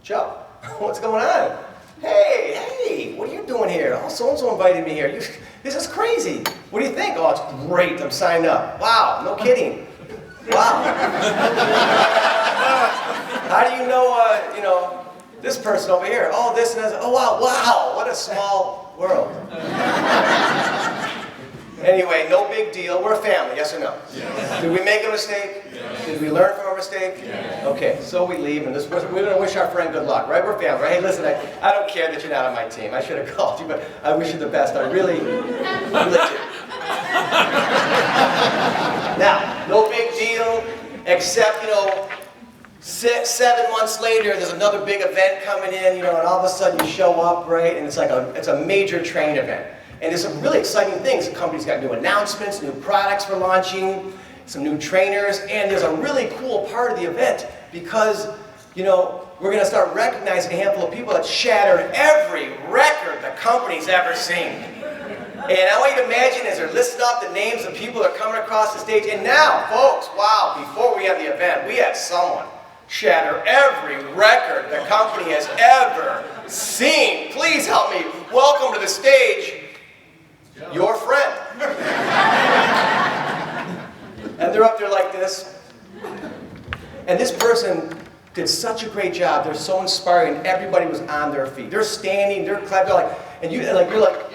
Joe, what's going on? Hey, what are you doing here? Oh, so-and-so invited me here. This is crazy. What do you think? Oh, it's great. I'm signing up. Wow, no kidding. Wow. How do you know, this person over here? Oh, this and that. Oh, wow, what a small world. Anyway, no big deal. We're a family, yes or no? Yes. Did we make a mistake? Yes. Did we learn from our mistake? Yes. Okay, so we leave, and we're going to wish our friend good luck, right? We're family, right? Hey, listen, I don't care that you're not on my team. I should have called you, but I wish you the best. I really do. Now, no big deal, except, 7 months later, there's another big event coming in, and all of a sudden you show up, right? And it's like it's a major train event. And there's some really exciting things. The company's got new announcements, new products we're launching, some new trainers, and there's a really cool part of the event because, we're going to start recognizing a handful of people that shattered every record the company's ever seen. And I want you to imagine as they're listing off the names of people that are coming across the stage. And now, folks, wow, before we had the event, we had someone shatter every record the company has ever seen. Please help me welcome to the stage your friend. And they're up there like this. And this person did such a great job. They're so inspiring. Everybody was on their feet. They're standing, they're clapping, you're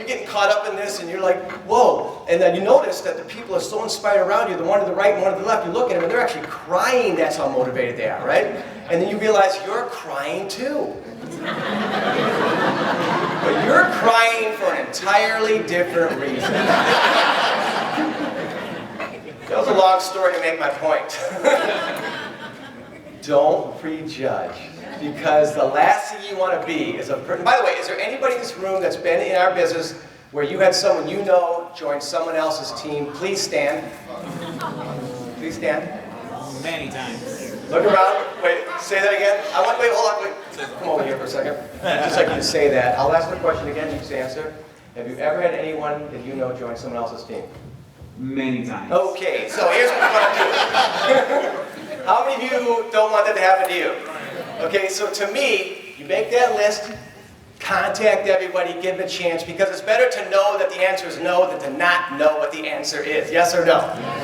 getting caught up in this, and you're like, whoa. And then you notice that the people are so inspired around you, the one to the right and one to the left, you look at them and they're actually crying. That's how motivated they are, right? And then you realize you're crying too. But you're crying for an entirely different reason. That was a long story to make my point. Don't prejudge, because the last thing you want to be is a person. By the way, is there anybody in this room that's been in our business where you had someone join someone else's team? Please stand. Please stand. Many times. Look around. Wait, say that again. Hold on. Come over here for a second. Just like you to say that. I'll ask the question again, you just answer. Have you ever had anyone that join someone else's team? Many times. Okay, so here's what we're going to do. How many of you don't want that to happen to you? Okay, so to me, you make that list, contact everybody, give them a chance, because it's better to know that the answer is no than to not know what the answer is. Yes or no?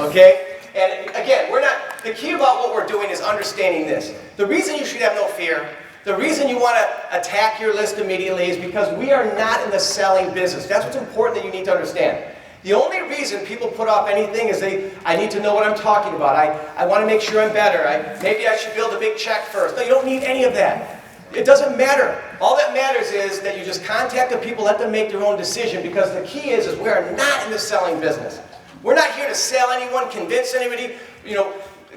Okay? And again, the key about what we're doing is understanding this. The reason you should have no fear, the reason you want to attack your list immediately is because we are not in the selling business. That's what's important that you need to understand. The only reason people put off anything is I need to know what I'm talking about. I want to make sure I'm better. Maybe I should build a big check first. No, you don't need any of that. It doesn't matter. All that matters is that you just contact the people, let them make their own decision, because the key is we are not in the selling business. We're not here to sell anyone, convince anybody,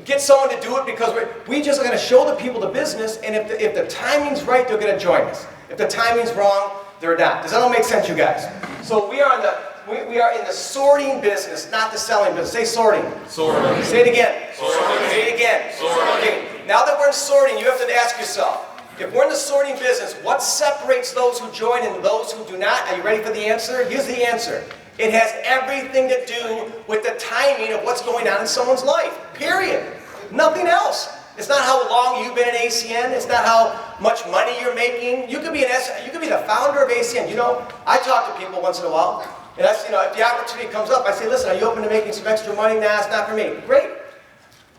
get someone to do it, because we just are going to show the people the business, and if the timing's right, they're going to join us. If the timing's wrong, they're not. Does that all make sense, you guys? So we are in the sorting business, not the selling business. Say sorting. Sorting. Say it again. Sorting. Say it again. Sorting. Okay. Now that we're in sorting, you have to ask yourself, if we're in the sorting business, what separates those who join and those who do not? Are you ready for the answer? Here's the answer. It has everything to do with the timing of what's going on in someone's life. Period. Nothing else. It's not how long you've been at ACN. It's not how much money you're making. You could be the founder of ACN. I talk to people once in a while. And if the opportunity comes up, I say, listen, are you open to making some extra money? Nah, it's not for me. Great.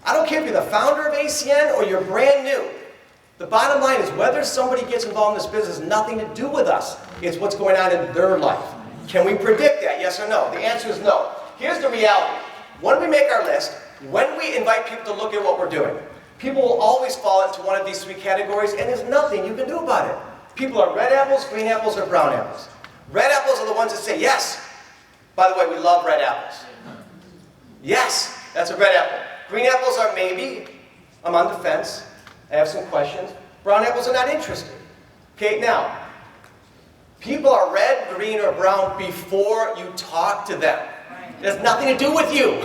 I don't care if you're the founder of ACN or you're brand new. The bottom line is whether somebody gets involved in this business has nothing to do with us. It's what's going on in their life. Can we predict that, yes or no? The answer is no. Here's the reality. When we make our list, when we invite people to look at what we're doing, people will always fall into one of these three categories, and there's nothing you can do about it. People are red apples, green apples, or brown apples. Red apples are the ones that say yes. By the way, we love red apples. Yes, that's a red apple. Green apples are maybe. I'm on the fence. I have some questions. Brown apples are not interested. Okay, now, people are red, green, or brown before you talk to them. It has nothing to do with you.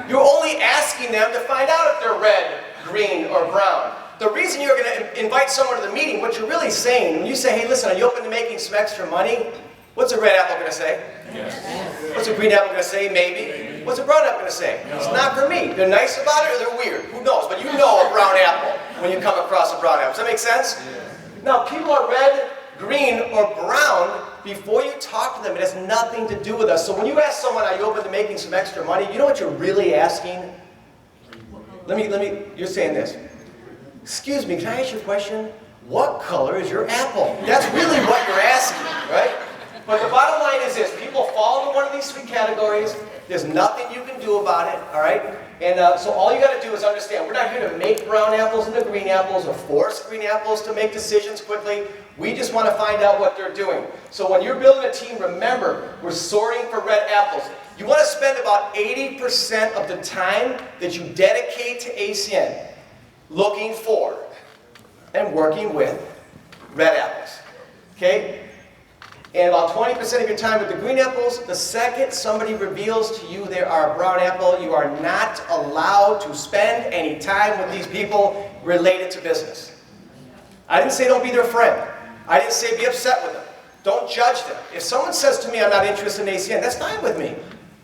You're only asking them to find out if they're red, green, or brown. The reason you're going to invite someone to the meeting, what you're really saying, when you say, hey, listen, are you open to making some extra money? What's a red apple going to say? Yes. What's a green apple going to say? Maybe. What's a brown apple going to say? No. It's not for me. They're nice about it or they're weird. Who knows? But you know a brown apple when you come across a brown apple. Does that make sense? Yeah. Now, people are red, green, or brown before you talk to them. It has nothing to do with us. So when you ask someone, are you open to making some extra money? You know what you're really asking? You're saying this. Excuse me, can I ask you a question? What color is your apple? That's really what you're asking, right? But the bottom line is this. People fall into one of these three categories. There's nothing you can do about it, all right? And so all you got to do is understand, we're not here to make brown apples into green apples or force green apples to make decisions quickly. We just want to find out what they're doing. So when you're building a team, remember, we're sorting for red apples. You want to spend about 80% of the time that you dedicate to ACN looking for and working with red apples, okay? And about 20% of your time with the green apples. The second somebody reveals to you they are a brown apple, you are not allowed to spend any time with these people related to business. I didn't say don't be their friend. I didn't say be upset with them. Don't judge them. If someone says to me I'm not interested in ACN, that's fine with me.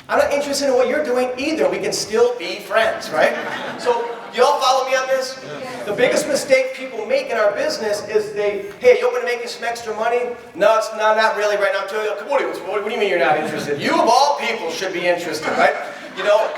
I'm not interested in what you're doing either. We can still be friends, right? So you all follow me on this? The biggest mistake people make in our business is hey, you open to making some extra money? No, it's not really right now. I'm telling you, what do you mean you're not interested? You of all people should be interested, right? You know,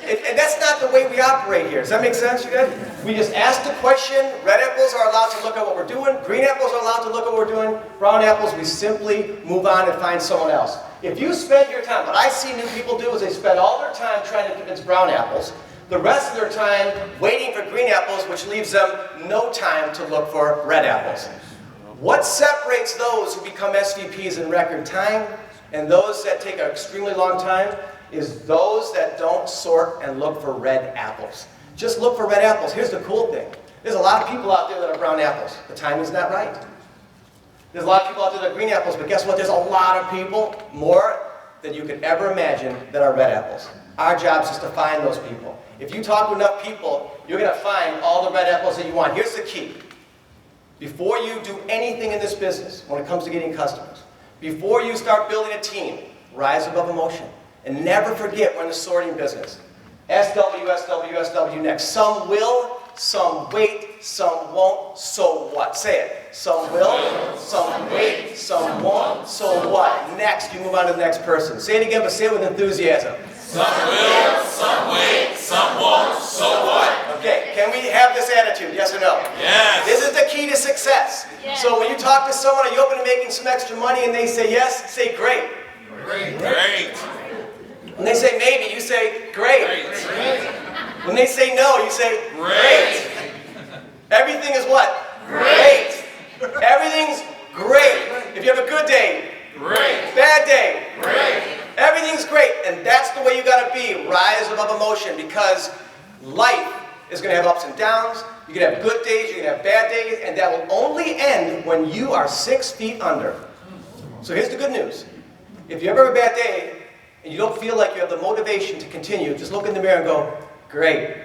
and that's not the way we operate here. Does that make sense, you guys? We just ask the question. Red apples are allowed to look at what we're doing. Green apples are allowed to look at what we're doing. Brown apples, we simply move on and find someone else. If you spend your time, what I see new people do is they spend all their time trying to convince brown apples, the rest of their time waiting for green apples, which leaves them no time to look for red apples. What separates those who become SVPs in record time and those that take an extremely long time is those that don't sort and look for red apples. Just look for red apples. Here's the cool thing. There's a lot of people out there that are brown apples. The timing's not right. There's a lot of people out there that are green apples, but guess what? There's a lot of people, more than you could ever imagine, that are red apples. Our job is just to find those people. If you talk to enough people, you're going to find all the red apples that you want. Here's the key. Before you do anything in this business, when it comes to getting customers, before you start building a team, rise above emotion. And never forget we're in the sorting business. SW, SW, SW next. Some will, some wait, some won't, so what? Say it. Some will, some wait, some won't, so what? Next, you move on to the next person. Say it again, but say it with enthusiasm. Some will, some wait, some won't, so what? Okay, can we have this attitude, yes or no? Yes. This is the key to success. Yes. So when you talk to someone, are you open to making some extra money, and they say yes, say great. Great. Great. When they say maybe, you say great. When they say no, you say great. Everything is what? Great. Everything's great. If you have a good day, Great. bad day, Great. everything's great. And that's the way you got to be. Rise above emotion, because life is going to have ups and downs. You're going to have good days, you're going to have bad days, and that will only end when you are 6 feet under. So here's the good news. If you ever have a bad day, and you don't feel like you have the motivation to continue, just look in the mirror and go, great.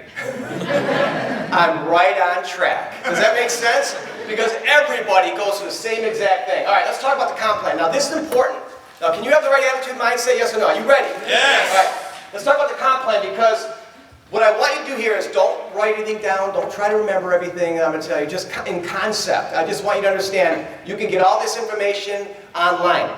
I'm right on track. Does that make sense? Because everybody goes through the same exact thing. All right, let's talk about the comp plan. Now, this is important. Now, can you have the right attitude, mindset, yes or no? Are you ready? Yes. All right, let's talk about the comp plan, because what I want you to do here is don't write anything down. Don't try to remember everything I'm going to tell you, just in concept. I just want you to understand you can get all this information online.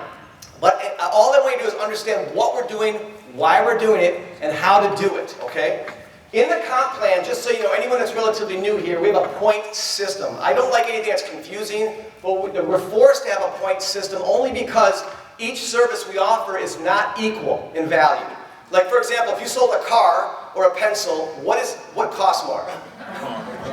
But all I want you to do is understand what we're doing, why we're doing it, and how to do it, okay? In the comp plan, just so you know, anyone that's relatively new here, we have a point system. I don't like anything that's confusing, but we're forced to have a point system only because each service we offer is not equal in value. Like, for example, if you sold a car or a pencil, what costs more?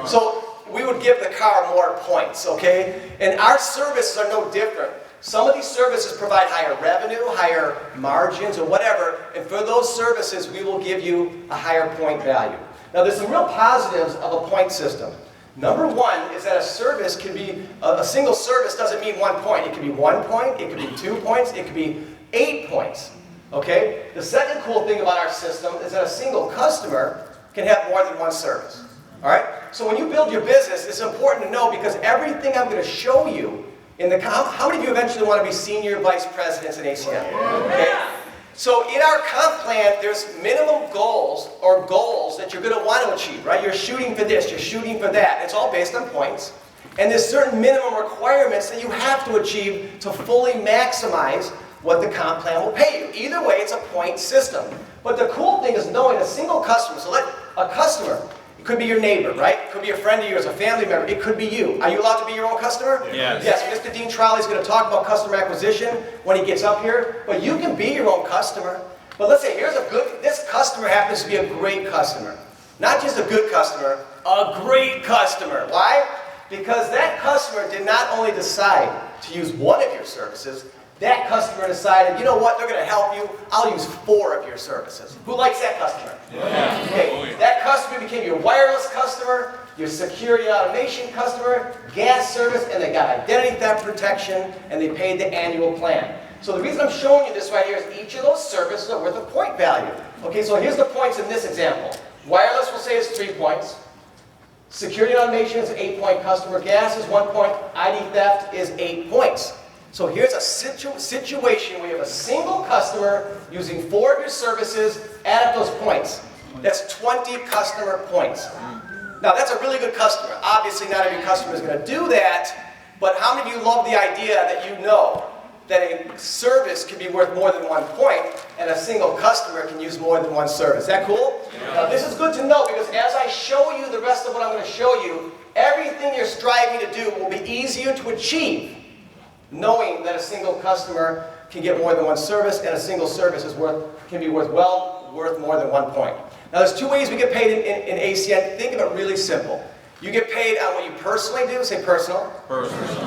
So we would give the car more points, okay? And our services are no different. Some of these services provide higher revenue, higher margins, or whatever, and for those services, we will give you a higher point value. Now, there's some real positives of a point system. Number one is that a service can be, a single service doesn't mean 1 point. It can be 1 point, it could be 2 points, it could be 8 points, okay? The second cool thing about our system is that a single customer can have more than one service, all right? So when you build your business, it's important to know, because everything I'm going to show you how many of you eventually want to be senior vice presidents in ACN? Okay? So in our comp plan, there's minimum goals or goals that you're going to want to achieve, right? You're shooting for this, you're shooting for that. It's all based on points. And there's certain minimum requirements that you have to achieve to fully maximize what the comp plan will pay you. Either way, it's a point system. But the cool thing is knowing a single customer. So let a customer, it could be your neighbor, right? It could be a friend of yours, a family member. It could be you. Are you allowed to be your own customer? Yes. Yes, Mr. Dean Trolley is going to talk about customer acquisition when he gets up here. But you can be your own customer. But let's say this customer happens to be a great customer. Not just a good customer, a great customer. Why? Because that customer did not only decide to use one of your services, that customer decided, you know what, they're going to help you, I'll use 4 of your services. Who likes that customer? Yeah. Okay, Oh, yeah. that customer became your wireless customer, your security automation customer, gas service, and they got identity theft protection, and they paid the annual plan. So the reason I'm showing you this right here is each of those services are worth a point value. Okay, so here's the points in this example. Wireless, we'll say, is 3 points. Security and automation is an 8-point customer. Gas is 1 point. ID theft is 8 points. So here's a situation where you have a single customer using 4 of your services. Add up those points. That's 20 customer points. Now that's a really good customer. Obviously not every customer is going to do that, but how many of you love the idea that you know that a service can be worth more than 1 point and a single customer can use more than 1 service? Is that cool? Yeah. Now this is good to know because as I show you the rest of what I'm going to show you, everything you're striving to do will be easier to achieve knowing that a single customer can get more than 1 service and a single service can be worth more than 1 point. Now there's 2 ways we get paid in ACN. Think of it really simple. You get paid on what you personally do, say personal,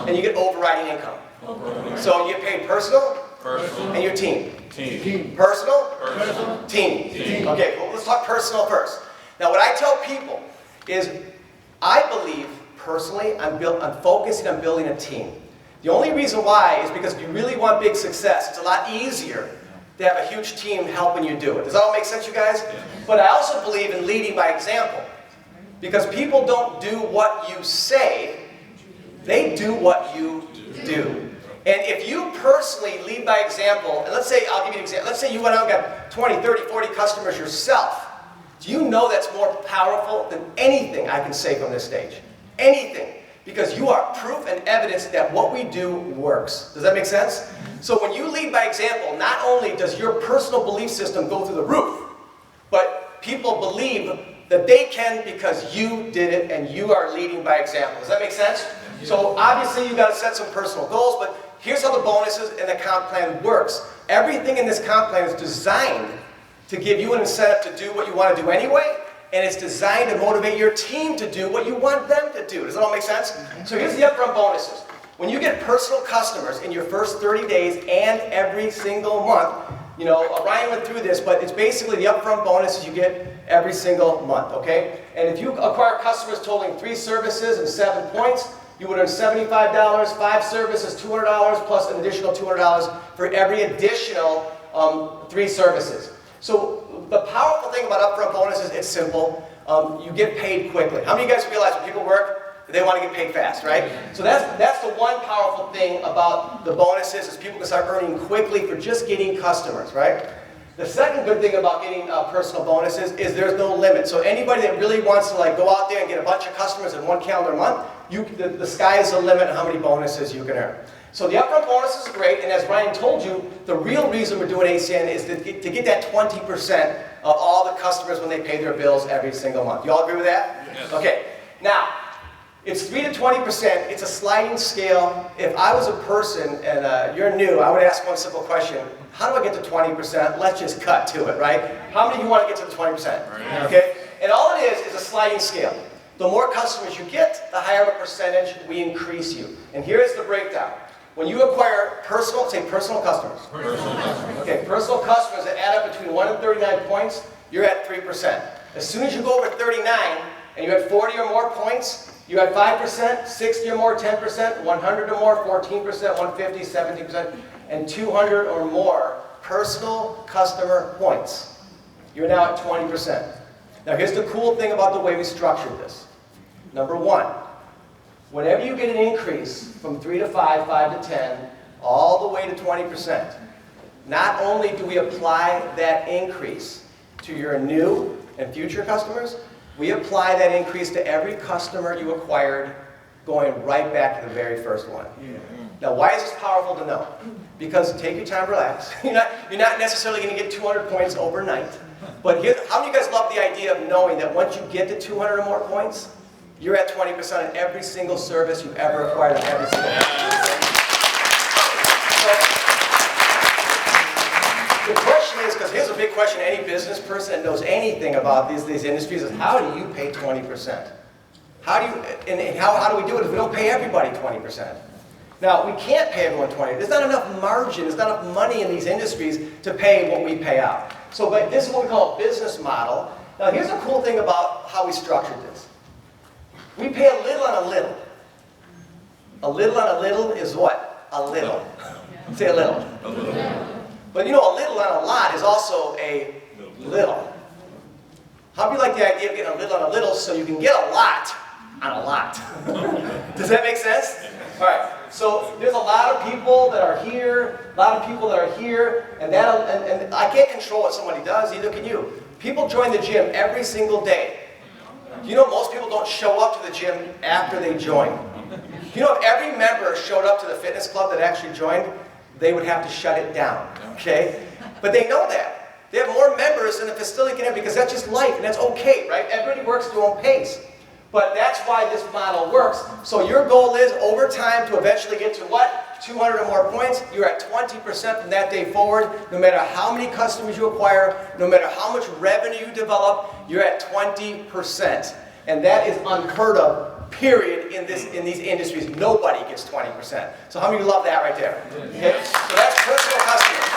and you get overriding income. So you get paid personal, and your team. Personal, team. Okay, well, let's talk personal first. Now what I tell people is I believe personally I'm focusing on building a team. The only reason why is because if you really want big success, it's a lot easier to have a huge team helping you do it. Does that all make sense, you guys? Yeah. But I also believe in leading by example. Because people don't do what you say, they do what you do. And if you personally lead by example, and let's say, I'll give you an example. Let's say you went out and got 20, 30, 40 customers yourself. Do you know that's more powerful than anything I can say from this stage? Anything. Because you are proof and evidence that what we do works. Does that make sense? So when you lead by example, not only does your personal belief system go through the roof, but people believe that they can because you did it and you are leading by example. Does that make sense? So obviously you've got to set some personal goals, but here's how the bonuses and the comp plan works. Everything in this comp plan is designed to give you an incentive to do what you want to do anyway, and it's designed to motivate your team to do what you want them to do. Does that all make sense? So here's the upfront bonuses. When you get personal customers in your first 30 days and every single month, you know, Ryan went through this, but it's basically the upfront bonuses you get every single month, okay? And if you acquire customers totaling 3 services and 7 points, you would earn $75, 5 services, $200, plus an additional $200 for every additional 3 services. So the powerful thing about upfront bonuses, it's simple. You get paid quickly. How many of you guys realize when people work, they want to get paid fast, right? So that's the one powerful thing about the bonuses is people can start earning quickly for just getting customers, right? The second good thing about getting personal bonuses is there's no limit. So anybody that really wants to like go out there and get a bunch of customers in 1 calendar month, the sky is the limit on how many bonuses you can earn. So the upfront bonus is great, and as Ryan told you, the real reason we're doing ACN is to get that 20% of all the customers when they pay their bills every single month. You all agree with that? Yes. Okay. Now, it's 3 to 20%. It's a sliding scale. If I was a person and you're new, I would ask one simple question. How do I get to 20%? Let's just cut to it, right? How many of you want to get to the 20%? Right. Okay? And all it is a sliding scale. The more customers you get, the higher of a percentage we increase you. And here is the breakdown. When you acquire personal customers. Okay, personal customers that add up between 1 and 39 points, you're at 3%. As soon as you go over 39 and you had 40 or more points, you had 5%, 60 or more, 10%, 100 or more, 14%, 150, 17%, and 200 or more personal customer points. You're now at 20%. Now here's the cool thing about the way we structured this. Number 1, whenever you get an increase from 3 to 5, 5 to 10, all the way to 20%, not only do we apply that increase to your new and future customers, we apply that increase to every customer you acquired going right back to the very first one. Now, why is this powerful to know? Because take your time, relax. You're not necessarily going to get 200 points overnight. But here, how many of you guys love the idea of knowing that once you get to 200 or more points, you're at 20% on every single service you've ever acquired on every single The question is, because here's a big question any business person that knows anything about these industries is, how do you pay 20%? How do we do it if we don't pay everybody 20%? Now, we can't pay everyone 20%. There's not enough margin, there's not enough money in these industries to pay what we pay out. So but this is what we call a business model. Now, here's a cool thing about how we structured this. We pay a little on a little. A little on a little is what? A little. Say a little. A little. But you know, a little on a lot is also a little. How do you like the idea of getting a little on a little so you can get a lot on a lot? Does that make sense? All right. So there's a lot of people that are here, a lot of people that are here, and I can't control what somebody does, neither can you. People join the gym every single day. You know most people don't show up to the gym after they join. You know if every member showed up to the fitness club that actually joined, they would have to shut it down, okay? But they know that. They have more members than the facility can have because that's just life, and that's okay, right? Everybody works at their own pace. But that's why this model works. So your goal is, over time, to eventually get to what? 200 or more points. You're at 20% from that day forward. No matter how many customers you acquire, no matter how much revenue you develop, you're at 20%. And that is unheard of, period, in these industries. Nobody gets 20%. So how many of you love that right there? Okay? So that's personal customers.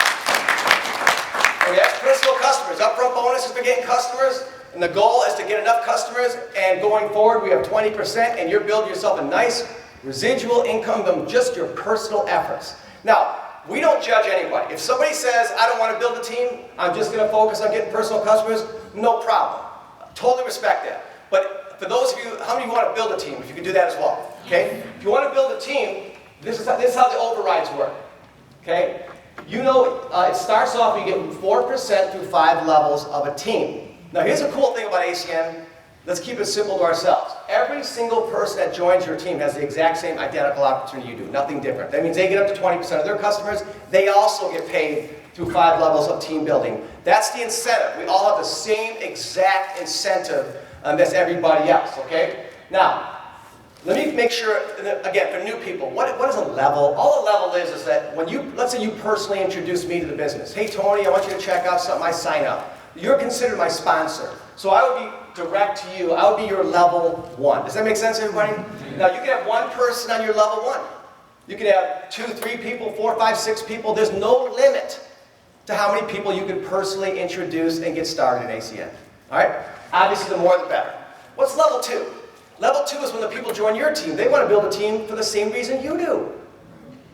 Okay, that's personal customers. Upfront bonuses for getting customers. And the goal is to get enough customers, and going forward we have 20%, and you're building yourself a nice residual income from just your personal efforts. Now, we don't judge anybody. If somebody says, I don't want to build a team, I'm just going to focus on getting personal customers, no problem. Totally respect that. But for those of you, how many of you want to build a team? If you can do that as well. Okay? If you want to build a team, this is how the overrides work. Okay? You know, it starts off, you get 4% through 5 levels of a team. Now here's a cool thing about ACN. Let's keep it simple to ourselves. Every single person that joins your team has the exact same identical opportunity you do. Nothing different. That means they get up to 20% of their customers. They also get paid through 5 levels of team building. That's the incentive. We all have the same exact incentive as everybody else, okay? Now, let me make sure, again, for new people, what is a level? All a level is that when you, let's say you personally introduce me to the business. Hey Tony, I want you to check out something, I sign up. You're considered my sponsor. So I would be direct to you. I would be your level 1. Does that make sense, everybody? Now, you can have one person on your level 1. You can have 2, 3 people, 4, 5, 6 people. There's no limit to how many people you can personally introduce and get started in ACN. All right? Obviously, the more the better. What's level 2? Level 2 is when the people join your team. They want to build a team for the same reason you do.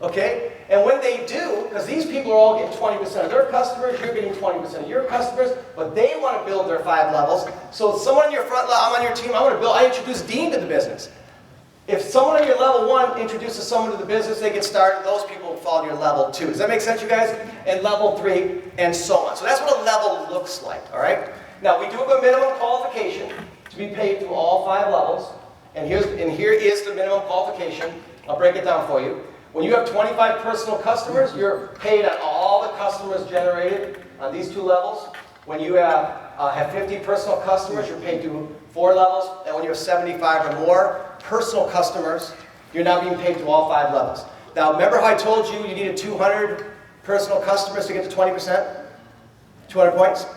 Okay? And when they do, because these people are all getting 20% of their customers, you're getting 20% of your customers, but they want to build their 5 levels. So someone on your front level, I'm on your team, I introduce Dean to the business. If someone on your level 1 introduces someone to the business, they get started, those people fall to your level 2. Does that make sense, you guys? And level 3, and so on. So that's what a level looks like, all right? Now, we do have a minimum qualification to be paid through all 5 levels. And here is the minimum qualification. I'll break it down for you. When you have 25 personal customers, you're paid on all the customers generated on these 2 levels. When you have 50 personal customers, you're paid through 4 levels. And when you have 75 or more personal customers, you're now being paid through all 5 levels. Now, remember how I told you you needed 200 personal customers to get to 20%? 200 points?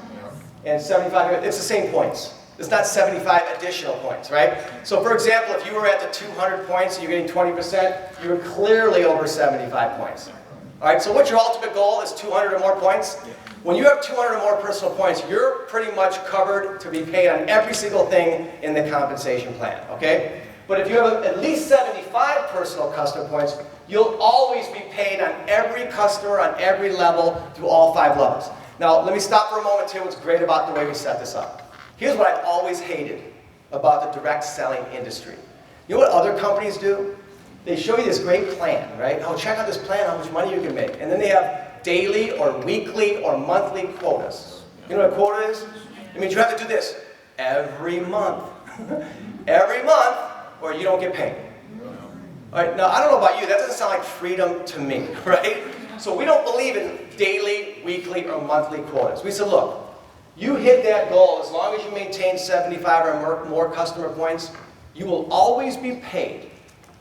And 75, it's the same points. It's not 75 additional points, right? So for example, if you were at the 200 points and you're getting 20%, you're clearly over 75 points. All right, so what's your ultimate goal is 200 or more points? When you have 200 or more personal points, you're pretty much covered to be paid on every single thing in the compensation plan, okay? But if you have at least 75 personal customer points, you'll always be paid on every customer on every level through all 5 levels. Now, let me stop for a moment here. What's great about the way we set this up. Here's what I've always hated about the direct selling industry. You know what other companies do? They show you this great plan, right? Oh, check out this plan, how much money you can make. And then they have daily or weekly or monthly quotas. You know what a quota is? It means you have to do this every month. Every month, or you don't get paid. All right, now I don't know about you, that doesn't sound like freedom to me, right? So we don't believe in daily, weekly, or monthly quotas. We said, look, you hit that goal as long as you maintain 75 or more customer points, you will always be paid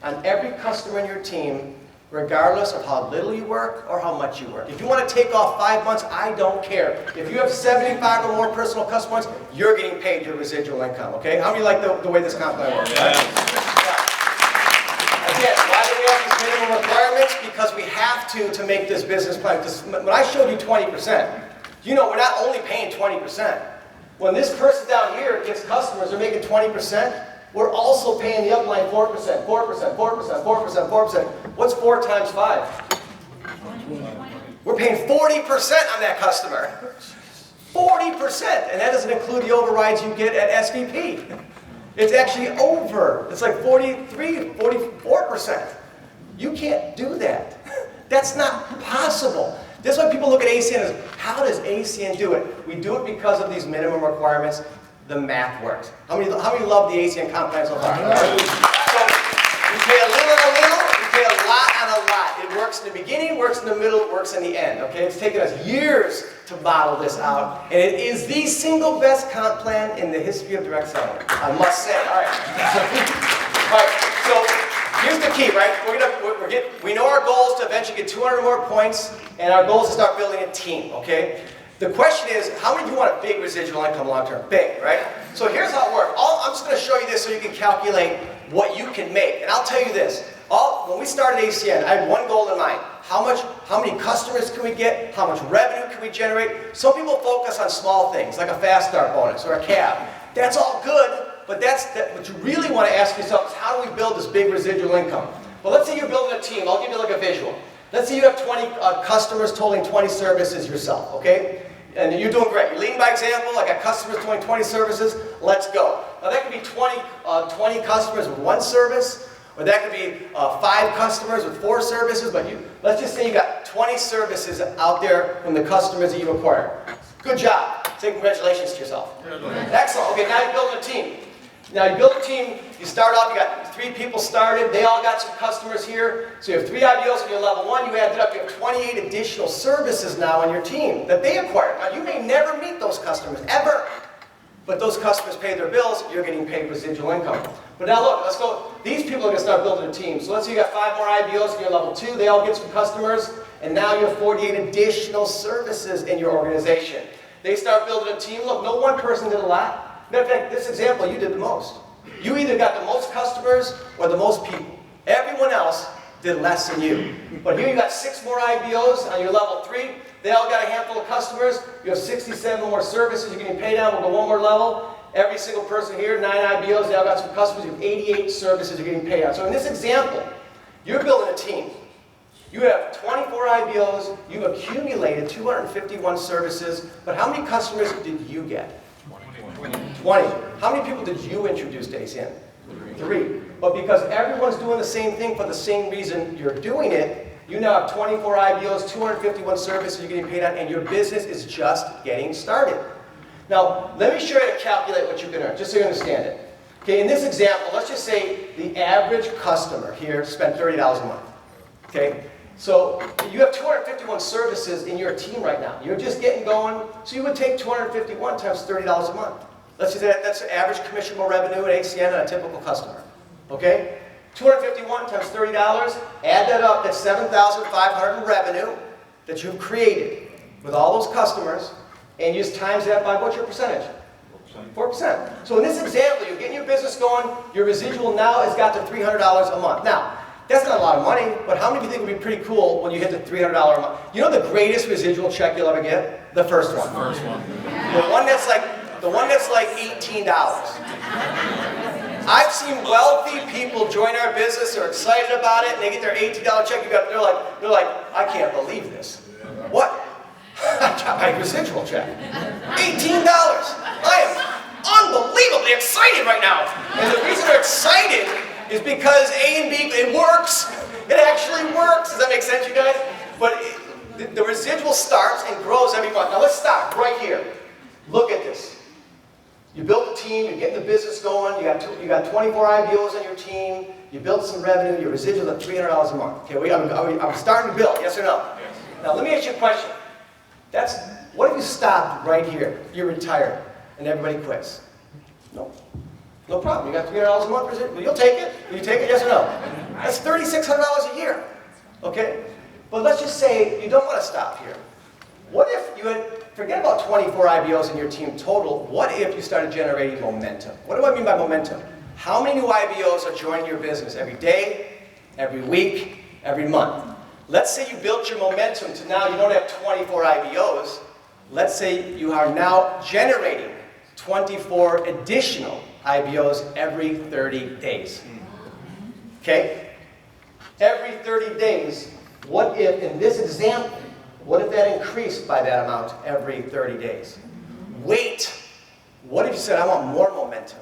on every customer in your team, regardless of how little you work or how much you work. If you want to take off 5 months, I don't care. If you have 75 or more personal customer points, you're getting paid your residual income, okay? How many like the way this comp plan works? Right? Again, why do we have these minimum requirements? Because we have to make this business plan. Because when I showed you 20%, you know we're not only paying 20%. When this person down here gets customers, they're making 20%, we're also paying the upline 4%, 4%, 4%, 4%, 4%. What's 4 times 5? We're paying 40% on that customer. 40%, and that doesn't include the overrides you get at SVP. It's actually over. It's like 43, 44%. You can't do that. That's not possible. That's why people look at ACN as, how does ACN do it? We do it because of these minimum requirements. The math works. How many love the ACN comp plan so far? So we pay a little, we pay a lot on a lot. It works in the beginning, works in the middle, it works in the end. Okay, it's taken us years to model this out, and it is the single best comp plan in the history of direct selling. I must say. All right. All right. So here's the key, right? We know our goal is to eventually get 200 or more points, and our goal is to start building a team. Okay. The question is, how many of you want a big residual income long term? Big, right? So here's how it works. I'm just going to show you this so you can calculate what you can make. And I'll tell you this. When we started ACN, I had one goal in mind. How many customers can we get? How much revenue can we generate? Some people focus on small things, like a fast start bonus or a cab. That's all good, but what you really want to ask yourself is, how do we build this big residual income? Well, let's say you're building a team. I'll give you like a visual. Let's say you have 20 customers totaling 20 services yourself, okay? And you're doing great. You're leading by example. I got customers doing 20 services. Let's go. Now that could be 20 customers with 1 service, or that could be 5 customers with 4 services. But let's just say you got 20 services out there from the customers that you acquired. Good job. Say congratulations to yourself. Excellent. Okay, now you're building a team. Now you build a team, you start off, you got 3 people started, they all got some customers here. So you have 3 IBOs on your level 1, you added up, you have 28 additional services now on your team that they acquired. Now you may never meet those customers, ever. But those customers pay their bills, you're getting paid residual income. But now look, let's go, these people are going to start building a team. So let's say you got 5 more IBOs on your level 2, they all get some customers, and now you have 48 additional services in your organization. They start building a team. Look, no one person did a lot. Matter of fact, this example, you did the most. You either got the most customers or the most people. Everyone else did less than you. But here you got 6 more IBOs on your level 3. They all got a handful of customers. You have 67 more services you're getting paid on. We'll go one more level. Every single person here, 9 IBOs, they all got some customers. You have 88 services you're getting paid on. So in this example, you're building a team. You have 24 IBOs. You've accumulated 251 services. But how many customers did you get? 20. How many people did you introduce to ACN? 3. But because everyone's doing the same thing for the same reason you're doing it, you now have 24 IBOs, 251 services you're getting paid on, and your business is just getting started. Now, let me show you how to calculate what you can earn, just so you understand it. Okay, in this example, let's just say the average customer here spent $30 a month. Okay? So you have 251 services in your team right now. You're just getting going, so you would take 251 times $30 a month. Let's say that's the average commissionable revenue at ACN on a typical customer. Okay? 251 times $30, add that up, that's $7,500 in revenue that you've created with all those customers, and you just times that by what's your percentage? 4%. So in this example, you're getting your business going, your residual now has got to $300 a month. Now, that's not a lot of money, but how many of you think it would be pretty cool when you hit the $300 a month? You know the greatest residual check you'll ever get? The first one. The one that's like $18. I've seen wealthy people join our business, they're excited about it, and they get their $18 check, they're like, I can't believe this. What? I got my residual check. $18. I am unbelievably excited right now. And the reason they're excited is because A and B, it works. It actually works. Does that make sense, you guys? But the residual starts and grows every month. Now let's stop right here. Look at this. You built a team, you're getting the business going, you got 24 IBOs on your team, you built some revenue, your residual at $300 a month. Okay, I'm starting to build, yes or no? Yes. Now let me ask you a question. What if you stopped right here? You're retired and everybody quits. No. No problem. You got $300 a month residual. You'll take it. Will you take it, yes or no? That's $3,600 a year. Okay? But let's just say you don't want to stop here. What if you forget about 24 IBOs in your team total, what if you started generating momentum? What do I mean by momentum? How many new IBOs are joining your business every day, every week, every month? Let's say you built your momentum to now you don't have 24 IBOs. Let's say you are now generating 24 additional IBOs every 30 days. Okay? Every 30 days, what if, in this example, what if that increased by that amount every 30 days? Wait. What if you said, I want more momentum?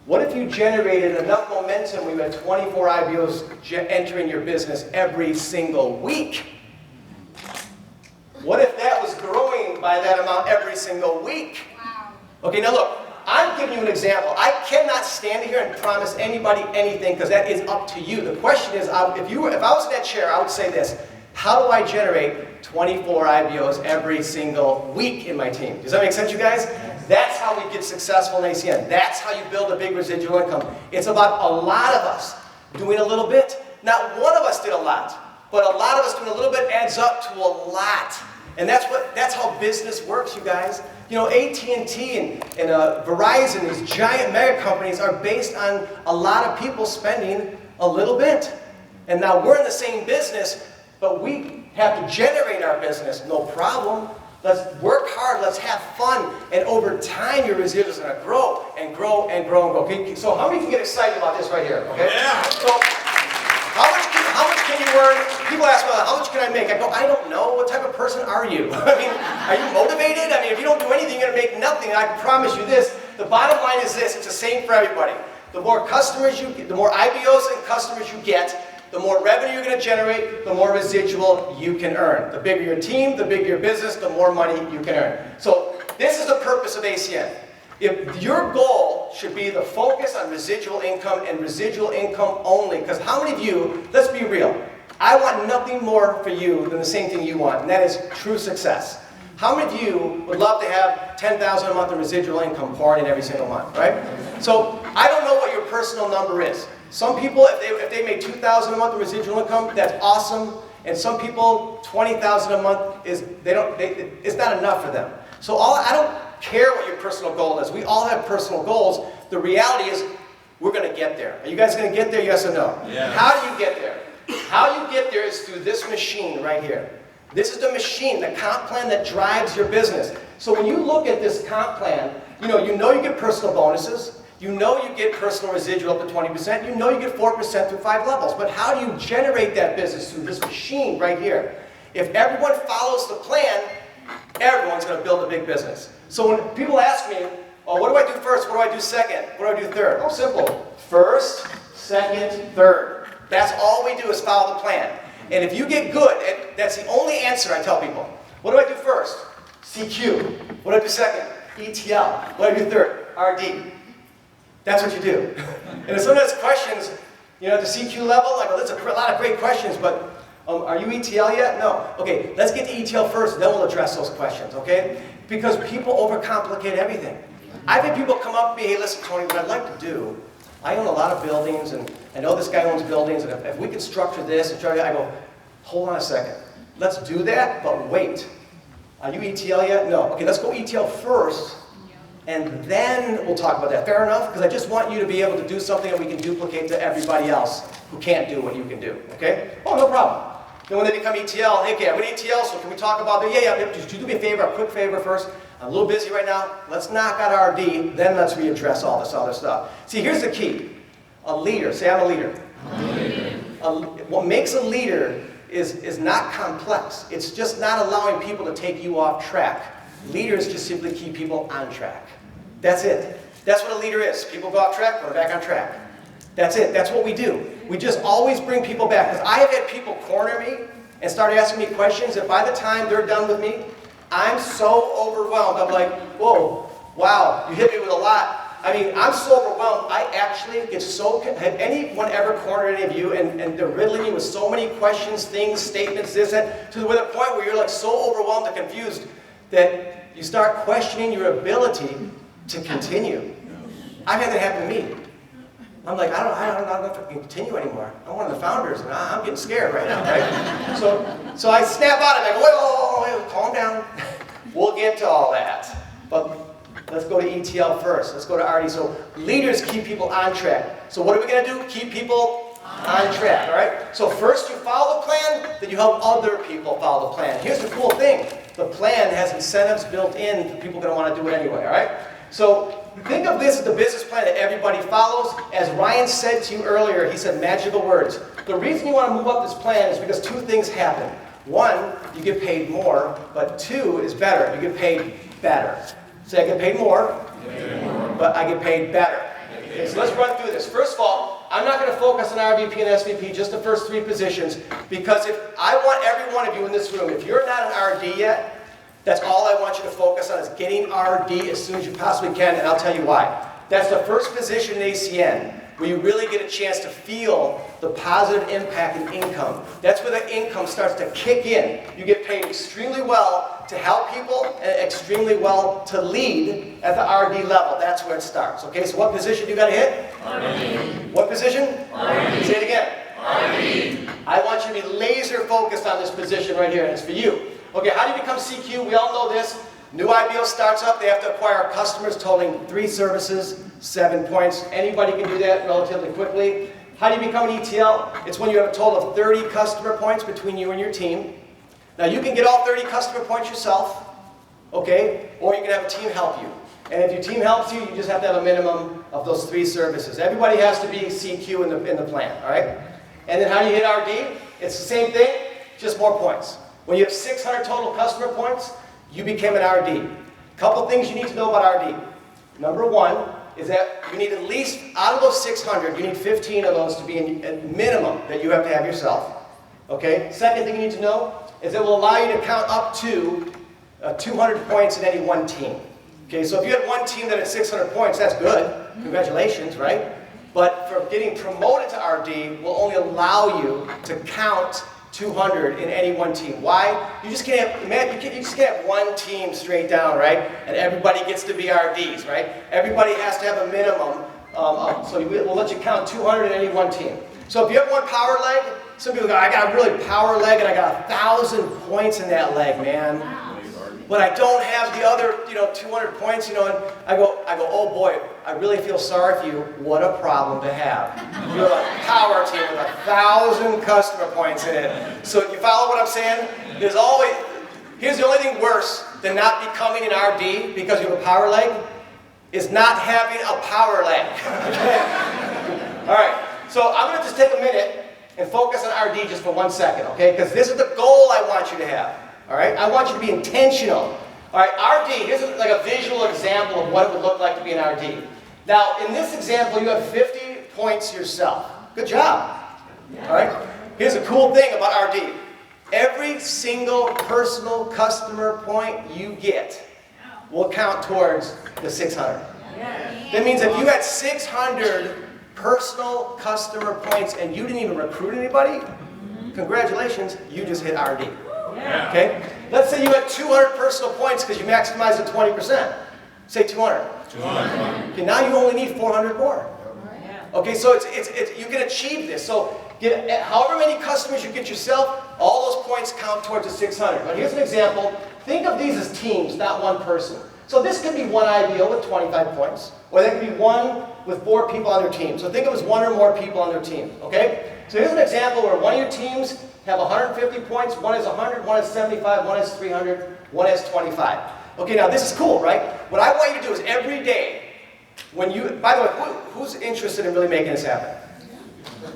What if you generated enough momentum where you had 24 IBOs entering your business every single week? What if that was growing by that amount every single week? Wow. Okay, now look, I'm giving you an example. I cannot stand here and promise anybody anything because that is up to you. The question is, if I was in that chair, I would say this. How do I generate 24 IBOs every single week in my team? Does that make sense, you guys? That's how we get successful in ACN. That's how you build a big residual income. It's about a lot of us doing a little bit. Not one of us did a lot, but a lot of us doing a little bit adds up to a lot. And that's how business works, you guys. You know, AT&T and Verizon, these giant mega companies are based on a lot of people spending a little bit. And now we're in the same business, but we have to generate our business, no problem. Let's work hard, let's have fun, and over time your residual is going to grow and grow and grow and grow. Okay? So how many can get excited about this right here? Okay? Yeah. So how much can you earn? People ask me, how much can I make? I go, I don't know. What type of person are you? I mean, are you motivated? I mean, if you don't do anything, you're going to make nothing. And I can promise you this. The bottom line is this. It's the same for everybody. The more customers you get, the more IBOs and customers you get, the more revenue you're going to generate, the more residual you can earn. The bigger your team, the bigger your business, the more money you can earn. So this is the purpose of ACN. If your goal should be the focus on residual income and residual income only, because how many of you, let's be real, I want nothing more for you than the same thing you want, and that is true success. How many of you would love to have $10,000 a month in residual income pouring in every single month, right? So I don't know what your personal number is. Some people, if they made $2,000 a month in residual income, that's awesome. And some people, $20,000 a month it's not enough for them. So I don't care what your personal goal is. We all have personal goals. The reality is, we're going to get there. Are you guys going to get there? Yes or no? Yeah. How do you get there? How you get there is through this machine right here. This is the machine, the comp plan that drives your business. So when you look at this comp plan, you know you get personal bonuses. You know you get personal residual up to 20%. You know you get 4% through 5 levels. But how do you generate that business through this machine right here? If everyone follows the plan, everyone's going to build a big business. So when people ask me, oh, what do I do first? What do I do second? What do I do third? Oh, simple. First, second, third. That's all we do is follow the plan. And if you get good, and that's the only answer I tell people. What do I do first? CQ. What do I do second? ETL. What do I do third? RD. That's what you do. And sometimes questions, you know, at the CQ level, like, well, that's a lot of great questions, but are you ETL yet? No. Okay, let's get to ETL first, then we'll address those questions, okay? Because people overcomplicate everything. I've had people come up to me, hey, listen, Tony, what I'd like to do, I own a lot of buildings, and I know this guy owns buildings, and if we could structure this, and I go, hold on a second. Let's do that, but wait. Are you ETL yet? No. Okay, let's go ETL first, and then we'll talk about that. Fair enough? Because I just want you to be able to do something that we can duplicate to everybody else who can't do what you can do, okay? Oh, no problem. Then when they become ETL, hey, okay, I'm an ETL, so can we talk about that? Yeah, just do me a favor, a quick favor first. I'm a little busy right now. Let's knock out RD, then let's readdress all this other stuff. See, here's the key. A leader, say I'm a leader. What makes a leader is not complex. It's just not allowing people to take you off track. Leaders just simply keep people on track. That's it. That's what a leader is. People go off track, put them back on track. That's it. That's what we do. We just always bring people back. Because I have had people corner me and start asking me questions that by the time they're done with me, I'm so overwhelmed. I'm like, whoa, Wow, you hit me with a lot. I mean, I'm so overwhelmed. I actually get so, have anyone ever cornered any of you and they're riddling you with so many questions, things, statements, this, that, to the point where you're like so overwhelmed and confused that you start questioning your ability to continue. I've had that happen to me. I'm like, I don't know if I can continue anymore. I'm one of the founders, and I'm getting scared right now, right? So I snap out of it. I go, wait, calm down. We'll get to all that. But let's go to ETL first. Let's go to RD. So leaders keep people on track. So what are we going to do? Keep people on track, all right? So first you follow the plan, then you help other people follow the plan. Here's the cool thing. The plan has incentives built in for people going to want to do it anyway, all right? So think of this as the business plan that everybody follows. As Ryan said to you earlier, he said magical words. The reason you want to move up this plan is because two things happen. One, you get paid more, but two is better. You get paid better. Say, I get paid more, but I get paid better. Okay, so let's run through this. First of all, I'm not going to focus on RVP and SVP, just the first three positions, because if I want every one of you in this room, if you're not an RD yet, that's all I want you to focus on is getting RD as soon as you possibly can, and I'll tell you why. That's the first position in ACN, where you really get a chance to feel the positive impact in income. That's where the income starts to kick in. You get paid extremely well to help people and extremely well to lead at the RD level. That's where it starts. Okay, so what position do you got to hit? RD. What position? RD. Say it again. RD. I want you to be laser focused on this position right here, and it's for you. Okay, how do you become CQ? We all know this. New IBO starts up, they have to acquire customers totaling 3 services, 7 points. Anybody can do that relatively quickly. How do you become an ETL? It's when you have a total of 30 customer points between you and your team. Now you can get all 30 customer points yourself, okay? Or you can have a team help you. And if your team helps you, you just have to have a minimum of those 3 services. Everybody has to be CQ in the plan, all right? And then how do you hit RD? It's the same thing, just more points. When you have 600 total customer points, you became an RD. Couple things you need to know about RD. Number one is that you need at least, out of those 600, you need 15 of those to be a minimum that you have to have yourself. Okay? Second thing you need to know is it will allow you to count up to 200 points in any one team. Okay, so if you had one team that had 600 points, that's good. Congratulations, right? But for getting promoted to RD will only allow you to count 200 in any one team. Why? You just can't have, man, you just can't have one team straight down, right? And everybody gets to be RDs, right? Everybody has to have a minimum. So we'll let you count 200 in any one team. So if you have one power leg, some people go, I got a really power leg and I got 1,000 points in that leg, man. But I don't have the other, 200 points, and I go, oh boy, I really feel sorry for you. What a problem to have. You're a power team with 1,000 customer points in it. So you follow what I'm saying? Here's the only thing worse than not becoming an RD because you have a power leg, is not having a power leg. All right, so I'm going to just take a minute and focus on RD just for 1 second, okay? Because this is the goal I want you to have. All right, I want you to be intentional. All right, RD, here's like a visual example of what it would look like to be an RD. Now, in this example, you have 50 points yourself. Good job. All right, here's a cool thing about RD. Every single personal customer point you get will count towards the 600. That means if you had 600 personal customer points and you didn't even recruit anybody, congratulations, you just hit RD. Okay? Let's say you had 200 personal points because you maximized at 20%. Say 200. 200. Okay, now you only need 400 more. Okay, so you can achieve this. So get however many customers you get yourself, all those points count towards the 600. But here's an example. Think of these as teams, not one person. So this could be one IBO with 25 points, or that could be one with 4 people on their team. So think of it as 1 or more people on their team. Okay? So here's an example where one of your teams have 150 points, one has 100, one has 75, one has 300, one has 25. Okay, now this is cool, right? What I want you to do is every day, when you, by the way, who's interested in really making this happen?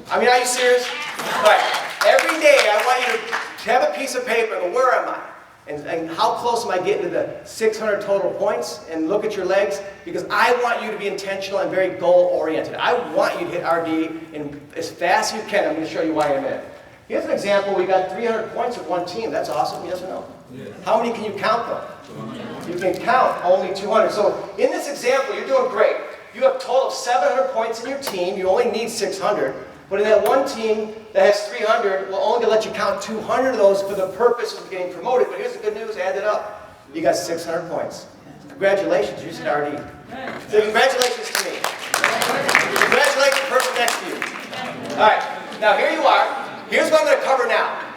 I mean, are you serious? Right. Every day I want you to have a piece of paper and go, where am I? And how close am I getting to the 600 total points? And look at your legs, because I want you to be intentional and very goal-oriented. I want you to hit RD in as fast as you can. I'm going to show you why in a minute. Here's an example. We got 300 points with one team. That's awesome, yes or no? Yeah. How many can you count though? You can count only 200. So in this example, you're doing great. You have a total of 700 points in your team. You only need 600. But in that one team that has 300, we're only going to let you count 200 of those for the purpose of getting promoted. But here's the good news, add it up. You got 600 points. Congratulations, you're just an RD. So congratulations to me. Congratulations to the person next to you. All right, now here you are. Here's what I'm going to cover now.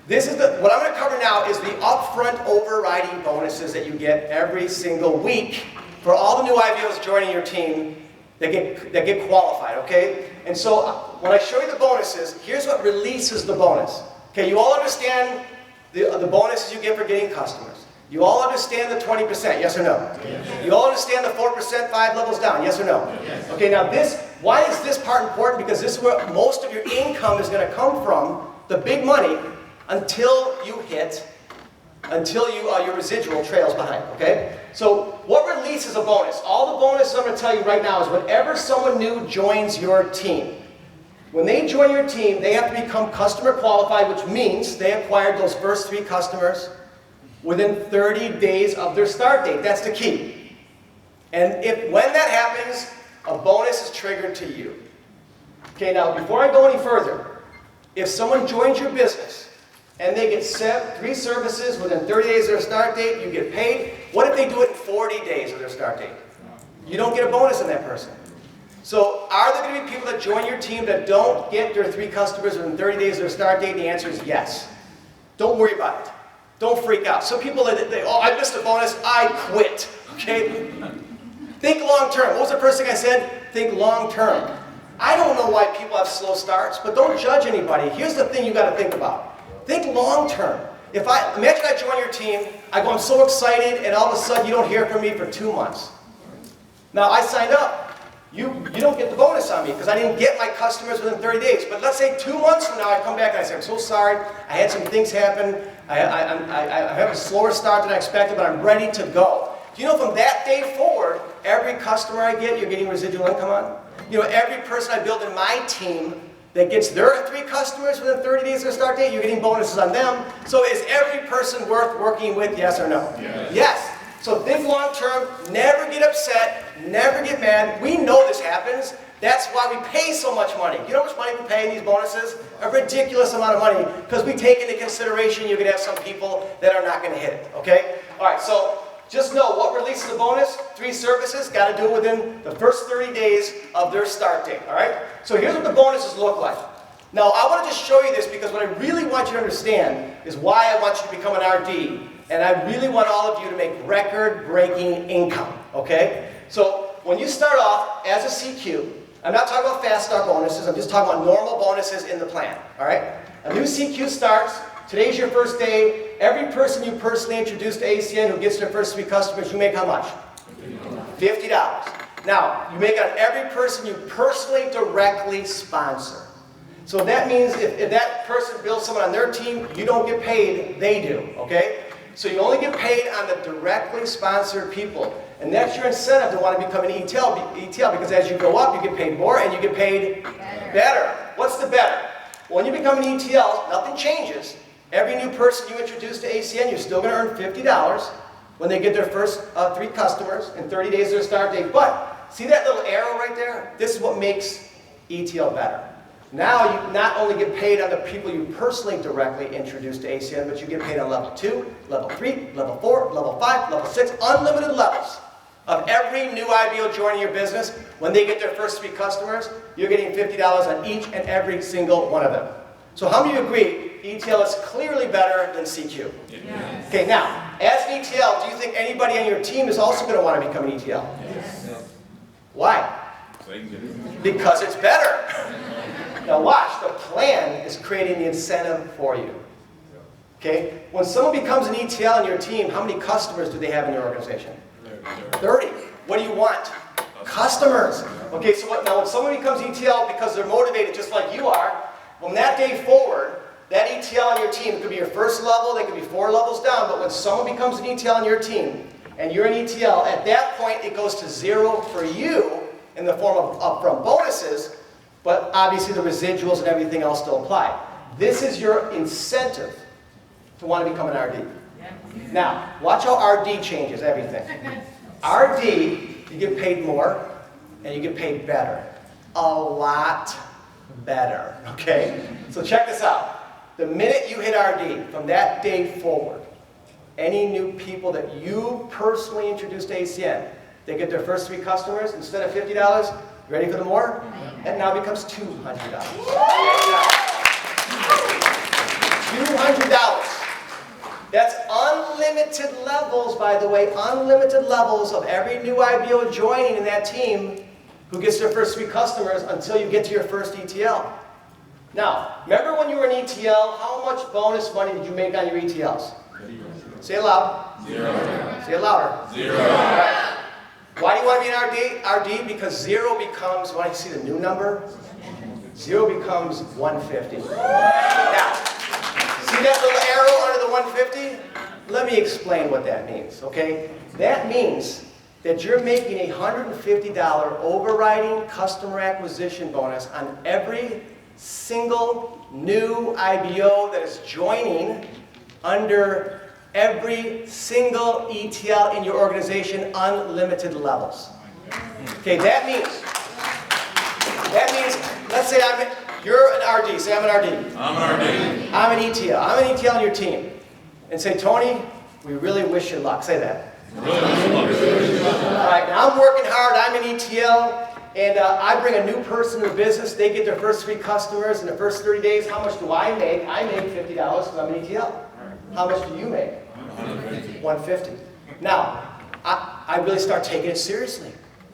What I'm going to cover now is the upfront overriding bonuses that you get every single week for all the new IBOs joining your team that get qualified, okay? And so when I show you the bonuses, here's what releases the bonus. Okay, you all understand the bonuses you get for getting customers. You all understand the 20%, yes or no? Yes. You all understand the 4%, 5 levels down, yes or no? Yes. Okay, now why is this part important? Because this is where most of your income is going to come from, the big money, until your residual trails behind, okay? So what releases a bonus? All the bonuses I'm going to tell you right now is whenever someone new joins your team, when they join your team, they have to become customer qualified, which means they acquired those first 3 customers within 30 days of their start date. That's the key. And when that happens, a bonus is triggered to you. Okay, now before I go any further, if someone joins your business and they get 3 services within 30 days of their start date, you get paid. What if they do it in 40 days of their start date? You don't get a bonus on that person. So are there going to be people that join your team that don't get their 3 customers within 30 days of their start date? And the answer is yes. Don't worry about it. Don't freak out. Some people, oh, I missed a bonus, I quit. Okay? Think long term. What was the first thing I said? Think long term. I don't know why people have slow starts, but don't judge anybody. Here's the thing you got to think about. Think long term. Imagine I join your team, I go, I'm so excited, and all of a sudden you don't hear from me for 2 months. Now I signed up. You don't get the bonus on me because I didn't get my customers within 30 days. But let's say 2 months from now I come back and I say, I'm so sorry, I had some things happen, I have a slower start than I expected, but I'm ready to go. Do you know from that day forward, every customer I get, you're getting residual income on? You know, every person I build in my team that gets their 3 customers within 30 days of their start date, you're getting bonuses on them. So is every person worth working with, yes or no? Yes. Yes. So think long term, never get upset, never get mad. We know this happens. That's why we pay so much money. You know how much money we pay in these bonuses? A ridiculous amount of money, because we take into consideration you're going to have some people that are not going to hit it, okay? All right, so just know what releases the bonus, 3 services, got to do it within the first 30 days of their start date, all right? So here's what the bonuses look like. Now, I want to just show you this because what I really want you to understand is why I want you to become an RD. And I really want all of you to make record-breaking income, okay? So when you start off as a CQ, I'm not talking about fast start bonuses, I'm just talking about normal bonuses in the plan, all right? A new CQ starts, today's your first day, every person you personally introduce to ACN who gets their first 3 customers, you make how much? $50. Now, you make on every person you personally directly sponsor. So that means if that person builds someone on their team, you don't get paid, they do, okay? So you only get paid on the directly sponsored people. And that's your incentive to want to become an ETL because as you go up, you get paid more and you get paid better. What's the better? When you become an ETL, nothing changes. Every new person you introduce to ACN, you're still going to earn $50 when they get their first 3 customers in 30 days of their start date. But see that little arrow right there? This is what makes ETL better. Now you not only get paid on the people you personally directly introduce to ACN, but you get paid on level 2, level 3, level 4, level 5, level 6, unlimited levels of every new IBO joining your business. When they get their first 3 customers, you're getting $50 on each and every single one of them. So how many of you agree ETL is clearly better than CQ? Yes. Okay, now, as an ETL, do you think anybody on your team is also going to want to become an ETL? Yes. Why? Because it's better. Now watch, the plan is creating the incentive for you. Okay? When someone becomes an ETL in your team, how many customers do they have in your organization? 30. What do you want? Customers. Okay, so now when someone becomes ETL because they're motivated just like you are, from that day forward, that ETL on your team could be your first level, they could be 4 levels down, but when someone becomes an ETL on your team, and you're an ETL, at that point it goes to 0 for you in the form of upfront bonuses, but obviously the residuals and everything else still apply. This is your incentive to want to become an RD. Now, watch how RD changes everything. RD, you get paid more, and you get paid better. A lot better, okay? So check this out. The minute you hit RD, from that day forward, any new people that you personally introduce to ACN, they get their first 3 customers, instead of $50, ready for the more? That now becomes $200. $200. That's unlimited levels, by the way, unlimited levels of every new IBO joining in that team who gets their first 3 customers until you get to your first ETL. Now, remember when you were in ETL, how much bonus money did you make on your ETLs? Say it loud. 0. Say it louder. 0. Right. Why do you want to be in RD? RD because 0 becomes, when I see the new number, 0 becomes 150. Now, see that little arrow under the 150? Let me explain what that means, okay? That means that you're making a $150 overriding customer acquisition bonus on every single new IBO that is joining under every single ETL in your organization, unlimited levels. Okay, that means, let's say you're an RD, say I'm an RD. I'm an RD. I'm an ETL. I'm an ETL on your team. And say, Tony, we really wish you luck. Say that. Really wish you luck. All right, now I'm working hard. I'm an ETL. And I bring a new person to the business. They get their first 3 customers in the first 30 days. How much do I make? I make $50 because I'm an ETL. How much do you make? 150. Now, I really start taking it seriously.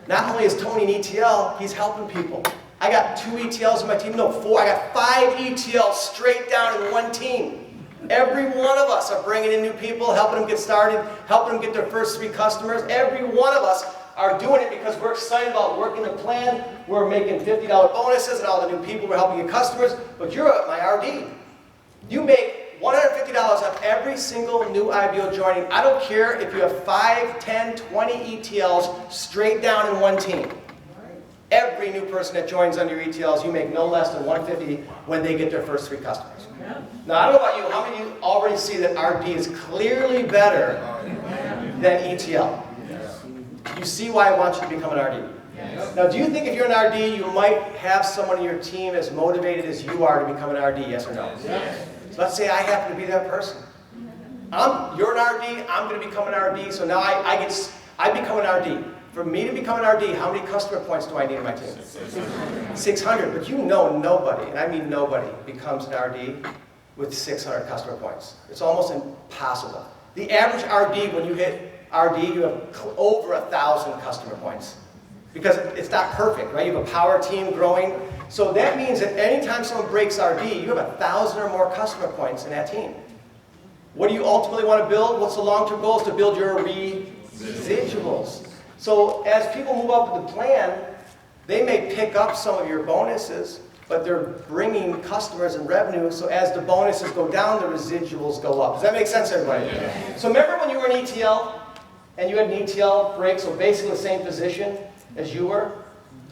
Not only is Tony an ETL, he's helping people. I got 2 ETLs in my team. No, 4. I got 5 ETLs straight down in one team. Every one of us are bringing in new people, helping them get started, helping them get their first 3 customers. Every one of us are doing it because we're excited about working the plan. We're making $50 bonuses and all the new people. We're helping get customers. But you're my RD. You make $150 on every single new IBO joining. I don't care if you have 5, 10, 20 ETLs straight down in one team. Every new person that joins under your ETLs, you make no less than $150 when they get their first 3 customers. Now, I don't know about you, how many of you already see that RD is clearly better than ETL? You see why I want you to become an RD. Now, do you think if you're an RD, you might have someone in your team as motivated as you are to become an RD, yes or no? So let's say I happen to be that person. You're an RD, I'm going to become an RD, so now I become an RD. For me to become an RD, how many customer points do I need in my team? 600. But you know nobody, and I mean nobody, becomes an RD with 600 customer points. It's almost impossible. The average RD, when you hit RD, you have over 1,000 customer points. Because it's not perfect, right? You have a power team growing. So that means that anytime someone breaks RD, you have 1,000 or more customer points in that team. What do you ultimately want to build? What's the long-term goal? Is to build your residuals. So as people move up in the plan, they may pick up some of your bonuses, but they're bringing customers and revenue, so as the bonuses go down, the residuals go up. Does that make sense, everybody? Yeah. So remember when you were an ETL, and you had an ETL break, so basically the same position as you were?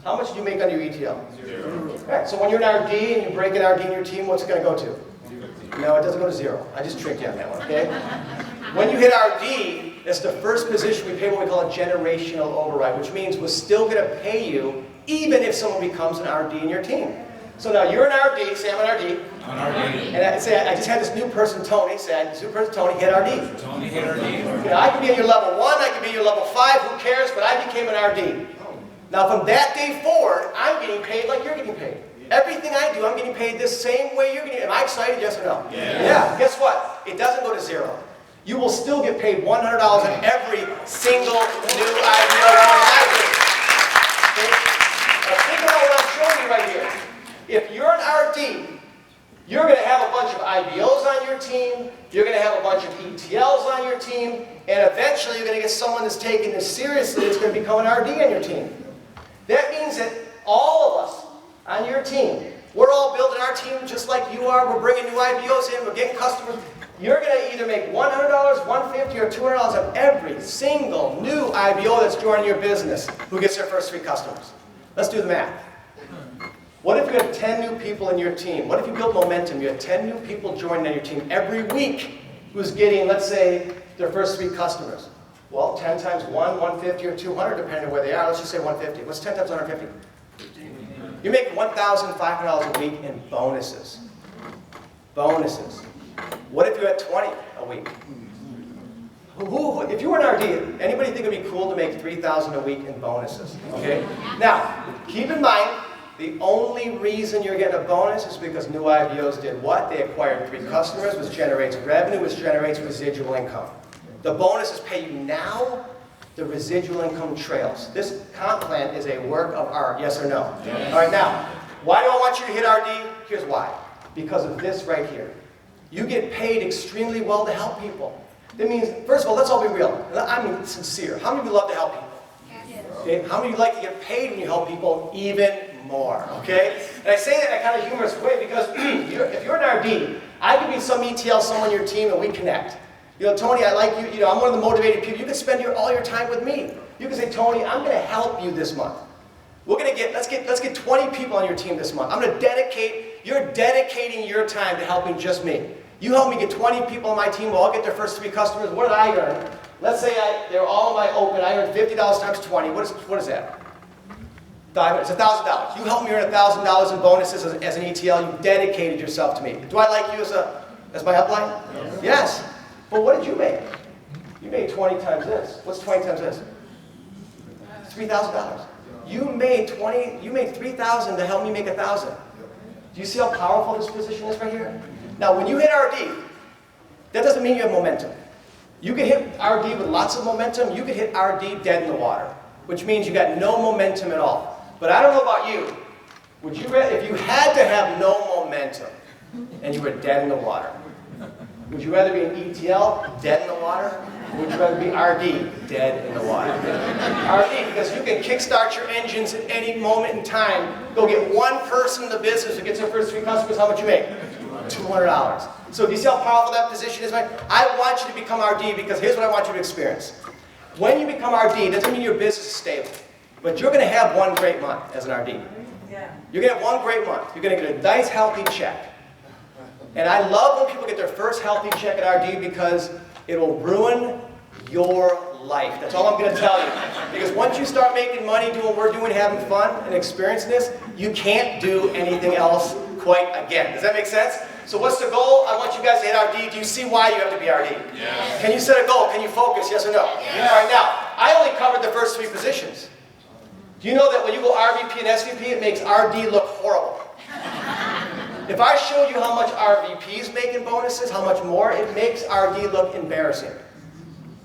How much did you make on your ETL? 0. Right, so when you're an RD and you break an RD in your team, what's it going to go to? No, it doesn't go to 0. I just tricked you on that one, okay? When you hit RD, it's the first position we pay what we call a generational override, which means we're still going to pay you even if someone becomes an RD in your team. So now you're an RD, say I'm an RD. I'm an RD. And I say, I just had this new person, Tony, this new person, Tony, hit RD. Tony hit RD. Okay, I could be at your level 1, I could be at your level 5, who cares, but I became an RD. Now from that day forward, I'm getting paid like you're getting paid. Everything I do, I'm getting paid the same way you're getting paid. Am I excited, yes or no? Yeah. Guess what? It doesn't go to 0. You will still get paid $100 on every single new IBO. Okay? Now think about what I'm showing you right here. If you're an RD, you're going to have a bunch of IBOs on your team, you're going to have a bunch of ETLs on your team, and eventually you're going to get someone that's taking this seriously that's going to become an RD on your team. That means that all of us on your team, we're all building our team just like you are. We're bringing new IBOs in, we're getting customers. You're going to either make $100, $150, or $200 on every single new IBO that's joining your business who gets their first 3 customers. Let's do the math. What if you had 10 new people in your team? What if you built momentum? You had 10 new people joining on your team every week. who's getting, let's say, their first 3 customers. Well, 10 times 1, 150 or 200, depending on where they are. Let's just say 150. What's 10 times 150? You're making $1,500 a week in bonuses. Bonuses. What if you had 20 a week? If you were an RD, anybody think it would be cool to make $3,000 a week in bonuses? Okay? Now, keep in mind, the only reason you're getting a bonus is because new IBOs did what? They acquired 3 customers, which generates revenue, which generates residual income. The bonuses pay you now, the residual income trails. This comp plan is a work of art, yes or no? Yes. All right, now, why do I want you to hit RD? Here's why. Because of this right here. You get paid extremely well to help people. That means, first of all, let's all be real. I'm sincere. How many of you love to help people? Yes. Okay? How many of you like to get paid when you help people? Even more, okay? And I say that in a kind of humorous way because if you're an RD, I could be some ETL, someone on your team, and we connect. You know, Tony, I like you. You know, I'm one of the motivated people. You can spend all your time with me. You can say, Tony, I'm going to help you this month. We're going to let's get 20 people on your team this month. I'm going to you're dedicating your time to helping just me. You help me get 20 people on my team. We'll all get their first 3 customers. What did I earn? Let's say they're all in my open. I earned $50 times 20. What is that? It's $1,000. You helped me earn $1,000 in bonuses as an ETL. You dedicated yourself to me. Do I like you as my upline? Yes. But what did you make? You made 20 times this. What's 20 times this? $3,000. You made $3,000 to help me make $1,000. Do you see how powerful this position is right here? Now, when you hit RD, that doesn't mean you have momentum. You can hit RD with lots of momentum. You can hit RD dead in the water, which means you got no momentum at all. But I don't know about you. If you had to have no momentum and you were dead in the water, would you rather be an ETL, dead in the water? Or would you rather be RD, dead in the water? RD, because you can kickstart your engines at any moment in time. Go get one person in the business who gets their first 3 customers, how much you make? $200. So do you see how powerful that position is, right? I want you to become RD because here's what I want you to experience. When you become RD, it doesn't mean your business is stable. But you're going to have one great month as an RD. Yeah. You're going to have one great month. You're going to get a nice, healthy check. And I love when people get their first healthy check at RD because it will ruin your life. That's all I'm going to tell you. Because once you start making money, doing what we're doing, having fun, and experiencing this, you can't do anything else quite again. Does that make sense? So what's the goal? I want you guys to hit RD. Do you see why you have to be RD? Yes. Can you set a goal? Can you focus? Yes or no? Yes. All right, now, I only covered the first 3 positions. Do you know that when you go RVP and SVP, it makes RD look horrible? If I showed you how much RVPs make in bonuses, how much more, it makes RD look embarrassing.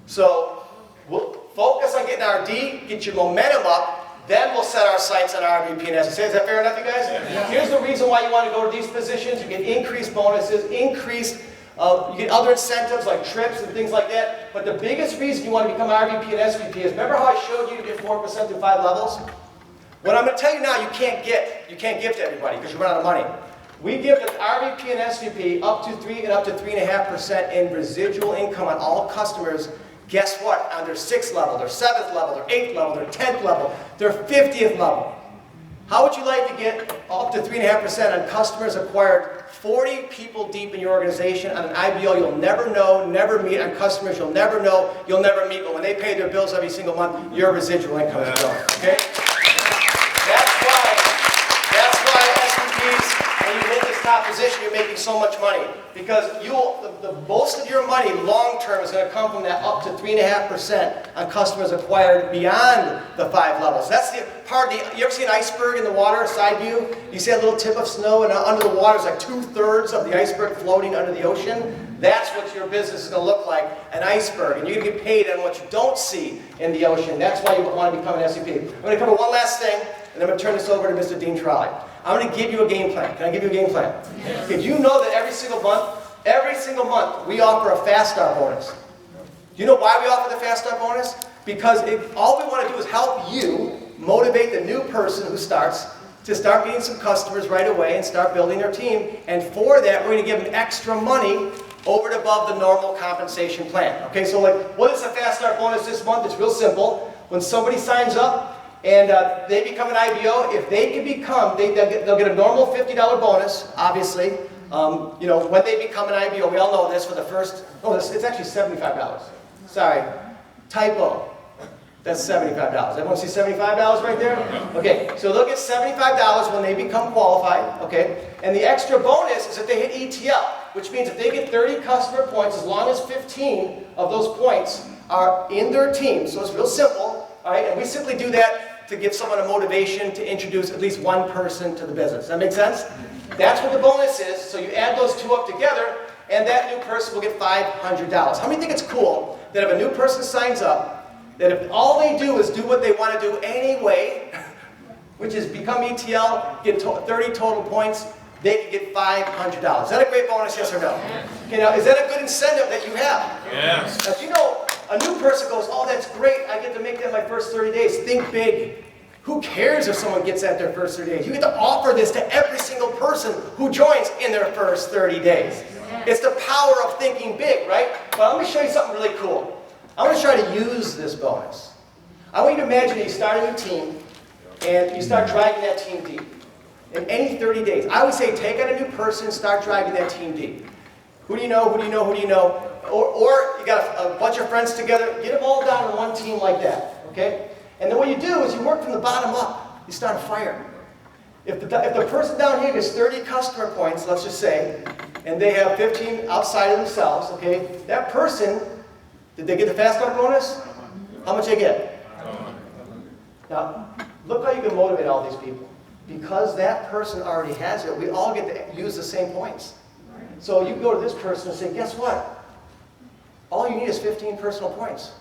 So we'll focus on getting RD, get your momentum up, then we'll set our sights on RVP and SVP. Is that fair enough, you guys? Yeah. Here's the reason why you want to go to these positions. You get increased bonuses, you get other incentives like trips and things like that. But the biggest reason you want to become RVP and SVP is, remember how I showed you to get 4% through 5 levels? What I'm going to tell you now, you can't give to everybody because you run out of money. We give the RVP and SVP up to 3 and up to 3.5% in residual income on all customers. Guess what? On their 6th level, their 7th level, their 8th level, their 10th level, their 50th level. How would you like to get up to 3.5% on customers acquired 40 people deep in your organization on an IBO you'll never know, never meet, on customers you'll never know, you'll never meet, but when they pay their bills every single month, your residual income is growing, okay? That's why SVPs, when you hit this top position, you're making so much money. Because the most of your money long-term is going to come from that up to 3.5% on customers acquired beyond the 5 levels. That's the part you ever see an iceberg in the water, side view? You see a little tip of snow and under the water is like 2/3 of the iceberg floating under the ocean? That's what your business is going to look like, an iceberg. And you're going to get paid on what you don't see in the ocean. That's why you want to become an SVP. I'm going to cover one last thing, and I'm going to turn this over to Mr. Dean Trolley. I'm going to give you a game plan. Can I give you a game plan? Yes. Did you know that every single month, we offer a fast start bonus? Do you know why we offer the fast start bonus? Because all we want to do is help you motivate the new person who starts to start getting some customers right away and start building their team. And for that, we're going to give them extra money over and above the normal compensation plan. Okay, so like, what is a fast start bonus this month? It's real simple. When somebody signs up, and they become an IBO, if they can become, they'll get a normal $50 bonus, obviously, You know, when they become an IBO, we all know this for the first, oh, it's actually $75. Sorry, typo. That's $75. Everyone see $75 right there? Okay, so they'll get $75 when they become qualified, okay? And the extra bonus is if they hit ETL, which means if they get 30 customer points, as long as 15 of those points are in their team. So it's real simple, all right? And we simply do that to give someone a motivation to introduce at least one person to the business. Does that make sense? That's what the bonus is. So you add those two up together, and that new person will get $500. How many think it's cool that if a new person signs up, that if all they do is do what they want to do anyway, which is become ETL, get 30 total points, they can get $500. Is that a great bonus, yes or no? Okay, now, is that a good incentive that you have? Yes. Now, if you know, a new person goes, oh, that's great, I get to make that my first 30 days. Think big. Who cares if someone gets that their first 30 days? You get to offer this to every single person who joins in their first 30 days. It's the power of thinking big, right? But I'm going to show you something really cool. I want to try to use this bonus. I want you to imagine that you start a new team, and you start driving that team deep. In any 30 days. I would say take out a new person, start driving that team deep. Who do you know, who do you know, who do you know? Or you got a bunch of friends together, get them all down on one team like that, okay? And then what you do is you work from the bottom up. You start a fire. If the person down here gets 30 customer points, let's just say, and they have 15 outside of themselves, okay? That person, did they get the fast start bonus? How much they get? Now, look how you can motivate all these people. Because that person already has it, we all get to use the same points. So you go to this person and say, guess what? All you need is 15 personal points.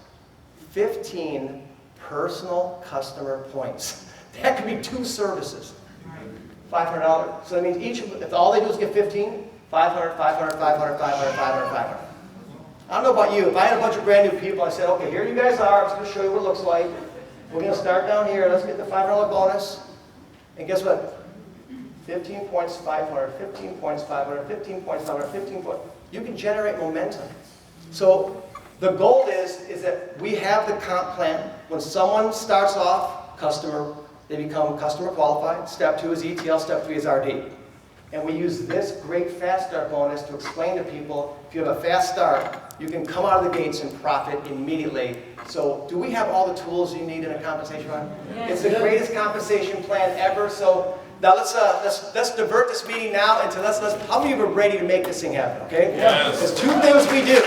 15 personal customer points. That could be 2 services. $500. So that means each, if all they do is get 15, 500, 500, 500, 500, 500, 500. I don't know about you. If I had a bunch of brand new people, I said, okay, here you guys are. I'm just going to show you what it looks like. We're going to start down here. Let's get the $500 bonus. And guess what? 15 points, 500, 15 points, 500, 15 points, 500, 15 points. You can generate momentum. So the goal is that we have the comp plan. When someone starts off customer, they become customer qualified. Step 2 is ETL, step 3 is RD. And we use this great fast start bonus to explain to people, if you have a fast start, you can come out of the gates and profit immediately. So do we have all the tools you need in a compensation plan? Yes. It's the greatest compensation plan ever. So now let's divert this meeting now into how many of you are ready to make this thing happen, okay? Yes. There's 2 things we do.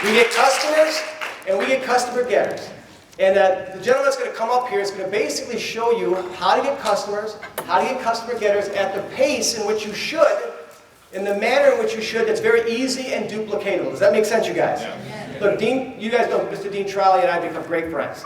We get customers and we get customer getters. And the gentleman that's going to come up here is going to basically show you how to get customers, how to get customer getters at the pace in which you should, in the manner in which you should. That's very easy and duplicatable. Does that make sense, you guys? Yeah. Look, Dean, you guys know Mr. Dean Trowley and I become great friends.